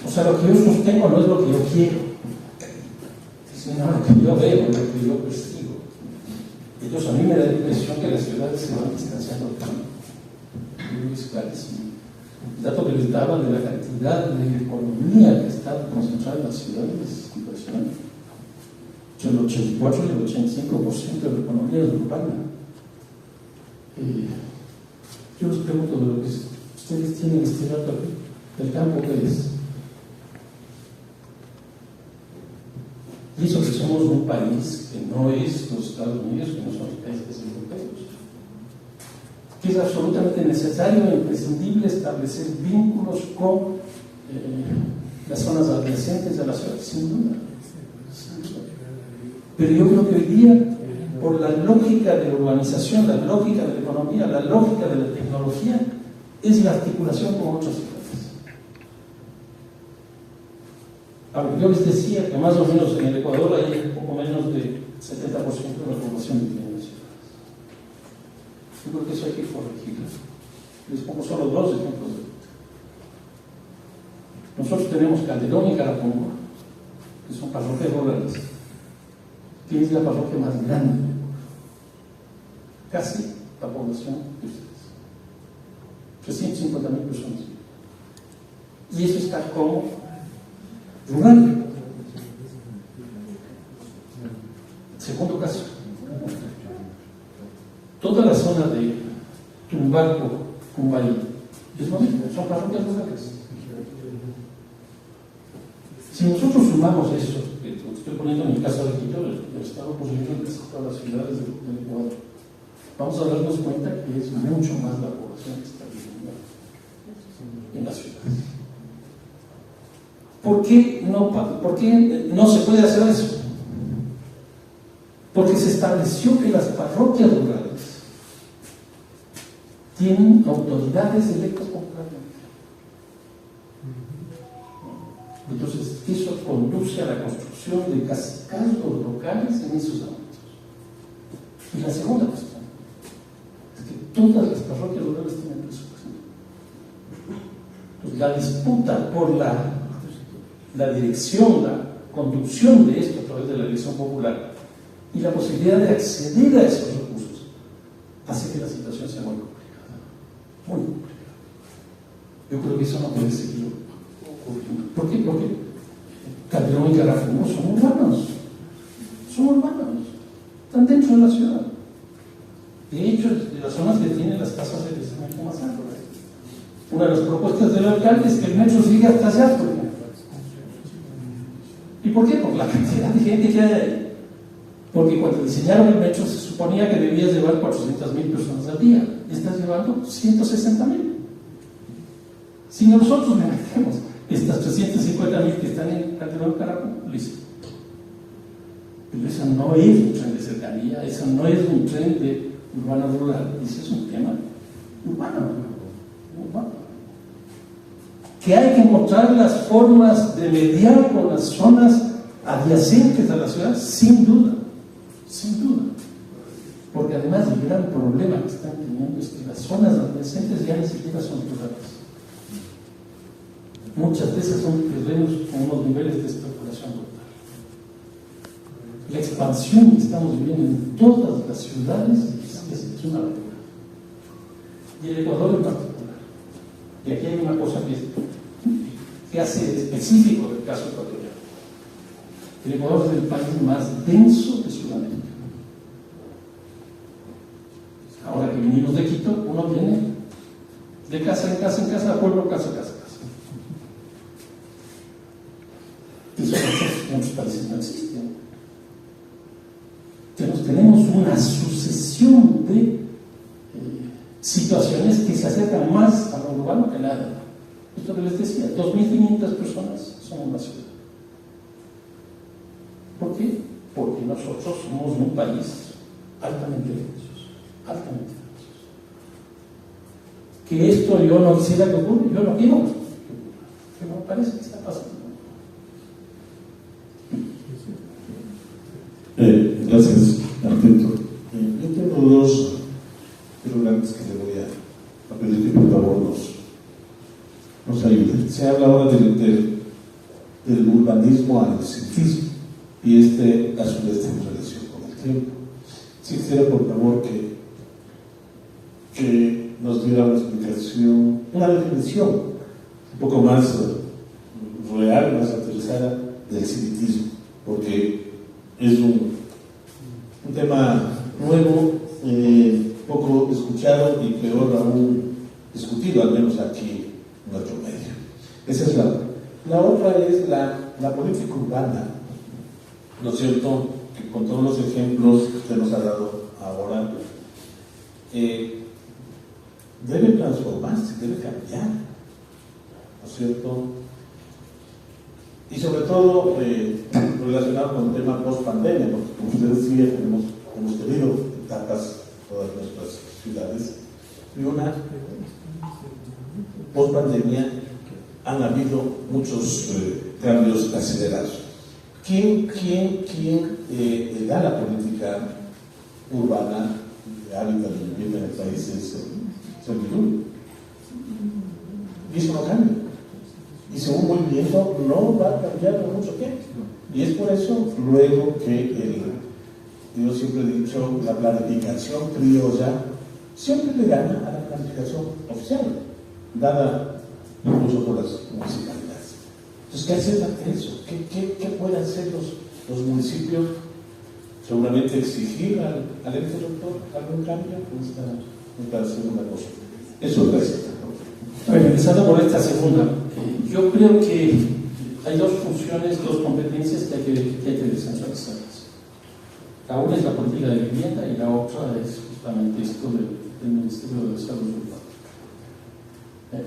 O sea, lo que yo sostengo no es lo que yo quiero, sino lo que yo veo, lo que yo percibo. Entonces a mí me da la impresión que las ciudades se van distanciando tanto. Es clarísimo. El dato que les daba de la cantidad de economía que está concentrada en las ciudades es impresionante. El 84 y el 85% de la economía es urbana. Yo les pregunto de lo que ustedes tienen este dato del campo, ¿qué es? Y eso que somos un país que no es los Estados Unidos, que no son los países europeos, que es absolutamente necesario e imprescindible establecer vínculos con las zonas adyacentes a la ciudad, sin duda. Pero yo creo que hoy día, por la lógica de la urbanización, la lógica de la economía, la lógica de la tecnología, es la articulación con otras ciudades. Ahora, yo les decía que más o menos en el Ecuador hay un poco menos de 70% de la población que tiene ciudades. Yo creo que eso hay que corregirlo. Les pongo solo 2 ejemplos. Nosotros tenemos Calderón y Carapungo, que son parroquias rurales, que es la parroquia más grande del Ecuador. Casi la población de ustedes. 350.000 personas. Y eso está como rural. Segundo caso, toda la zona de Tumbaco, Cumbayí, es lo mismo, son parroquias rurales. Si nosotros sumamos eso, que estoy poniendo en el caso de Quito, el Estado posiblemente de todas las ciudades del Ecuador, vamos a darnos cuenta que es mucho más la población que está viviendo en las ciudades. ¿Por qué no se puede hacer eso? Porque se estableció que las parroquias rurales tienen autoridades electas popularmente. Entonces, eso conduce a la construcción de cacicazgos locales en esos ámbitos. Y la segunda cuestión es que todas las parroquias rurales tienen presupuesto. Entonces, la disputa por la dirección, la conducción de esto a través de la elección popular y la posibilidad de acceder a esos recursos hace que la situación sea muy complicada. Muy complicada. Yo creo que eso no puede seguir ocurriendo. ¿Por qué? Porque Calderón y Carapungo son urbanos. Son urbanos. Están dentro de la ciudad. Una de las propuestas del alcalde es que el metro siga hasta allá, por ejemplo. ¿Y por qué? Por la cantidad de gente que hay ahí. Porque cuando diseñaron el metro se suponía que debías llevar 400.000 personas al día y estás llevando 160.000. Si nosotros le metemos estas 350.000 que están en Calderón Carapo, listo. Pero eso no es un tren de cercanía, eso no es un tren de urbano rural, eso es un tema urbano. Que hay que encontrar las formas de mediar con las zonas adyacentes a la ciudad, sin duda, porque además el gran problema que están teniendo es que las zonas adyacentes ya ni siquiera son rurales. Muchas de esas son terrenos con unos niveles de especulación brutal. La expansión que estamos viviendo en todas las ciudades es una locura. Y el Ecuador en particular. Y aquí hay una cosa que hace específico del caso ecuatoriano. El Ecuador es el país más denso de Sudamérica. Ahora que venimos de Quito, uno viene de casa en casa en casa, pueblo, casa en casa. Eso en otros países no existe. Entonces tenemos una sucesión de situaciones que se acercan más a lo urbano que nada. Esto que les decía, 2.500 personas son en la ciudad. ¿Por qué? Porque nosotros somos un país altamente densos, altamente densos. Que esto yo no quisiera que ocurra, yo no quiero que ocurra, pero me parece que está pasando. Gracias, arquitecto. Yo tengo dos preguntas que le voy a pedir que por favor nos ayude. Se habla ahora del urbanismo al cientismo y a su vez en relación con el tiempo. Si quisiera por favor que nos diera una explicación, una definición un poco más real, más aterrizada del cientismo, porque es un tema nuevo, poco escuchado y peor aún discutido, al menos aquí en nuestro medio. Esa es la otra es la política urbana, ¿no es cierto? Que con todos los ejemplos que nos ha dado ahora, debe transformarse, debe cambiar, ¿no es cierto? Y sobre todo relacionado con el tema post-pandemia, porque como usted decía, hemos tenido etapas en todas nuestras ciudades, y una post-pandemia han habido muchos cambios acelerados. ¿Quién da la política urbana de hábitat de vivienda en el país? Es el MINUR. Y eso no cambia. Y según voy viendo, no va a cambiar por mucho tiempo. Y es por eso luego que yo siempre he dicho, la planificación criolla siempre le gana a la planificación oficial, dada incluso por las municipalidades. Entonces, ¿qué hacer ante eso? ¿Qué pueden hacer los municipios? Seguramente exigir al ente rector algún cambio en esta segunda cosa. Eso es gracias. Bueno, empezando por esta segunda, yo creo que hay dos funciones, dos competencias que hay que descentralizarlas. La una es la política de vivienda y la otra es justamente esto del Ministerio de Desarrollo Urbano.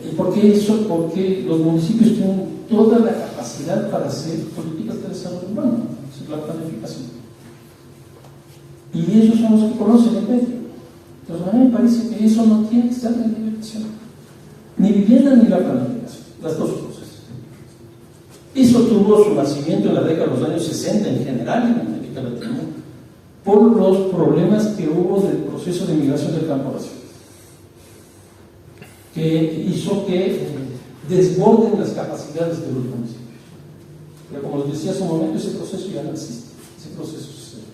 ¿Y por qué eso? Porque los municipios tienen toda la capacidad para hacer políticas de desarrollo urbano, es la planificación. Y ellos son los que conocen el medio. Entonces a mí me parece que eso no tiene que estar en la dirección. Ni vivienda ni la planificación, las dos cosas. Eso tuvo su nacimiento en la década de los años 60 en general en América Latina, por los problemas que hubo del proceso de migración del campo a la ciudad, que hizo que desborden las capacidades de los municipios. Pero como les decía hace un momento, ese proceso ya no existe, ese proceso sucedió.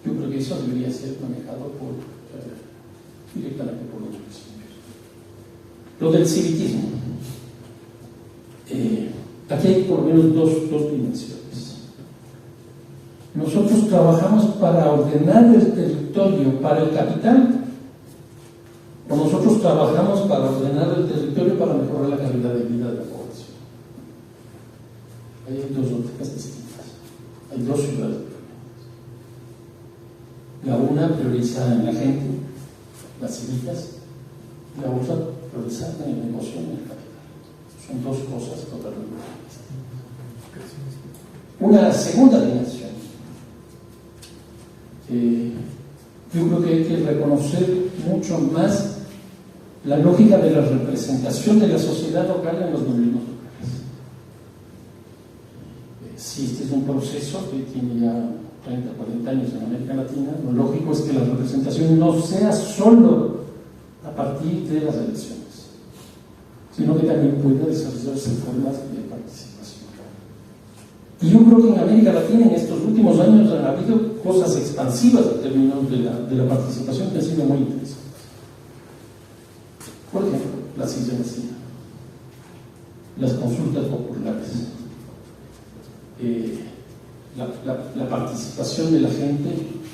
Yo creo que eso debería ser manejado directamente por los municipios. Lo del civitismo. Aquí hay por lo menos dos dimensiones. Nosotros trabajamos para ordenar el territorio para el capital, o nosotros trabajamos para ordenar el territorio hay dos ciudades. La una priorizada en la gente, las civitas, la otra priorizada en el negocio, en el capital. Son dos cosas totalmente diferentes. Una segunda dimensión. Yo creo que hay que reconocer mucho más la lógica de la representación de la sociedad local en los gobiernos locales. Si este es un proceso que tiene ya 30, 40 años en América Latina, lo lógico es que la representación no sea solo a partir de las elecciones, sino que también pueda desarrollarse formas de participación. Y yo creo que en América Latina en estos últimos años han habido cosas expansivas en términos de la participación que han sido muy interesantes. Por ejemplo, la silla vacía, las consultas populares, la participación de la gente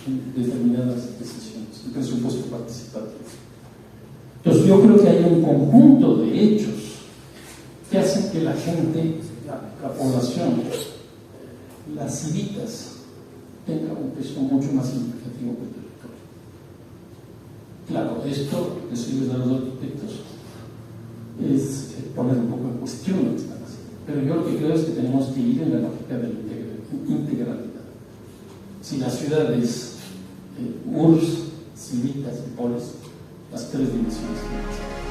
en determinadas decisiones, el presupuesto participativo. Entonces yo creo que hay un conjunto de hechos que hacen que la gente, la población, las civitas, tenga un peso mucho más significativo que el territorio. Claro, esto, decirles a los arquitectos, es poner un poco en cuestión lo que están haciendo. Pero yo lo que creo es que tenemos que ir en la lógica de la integralidad. Si las ciudades, URSS, civitas y polis, las tres dimensiones que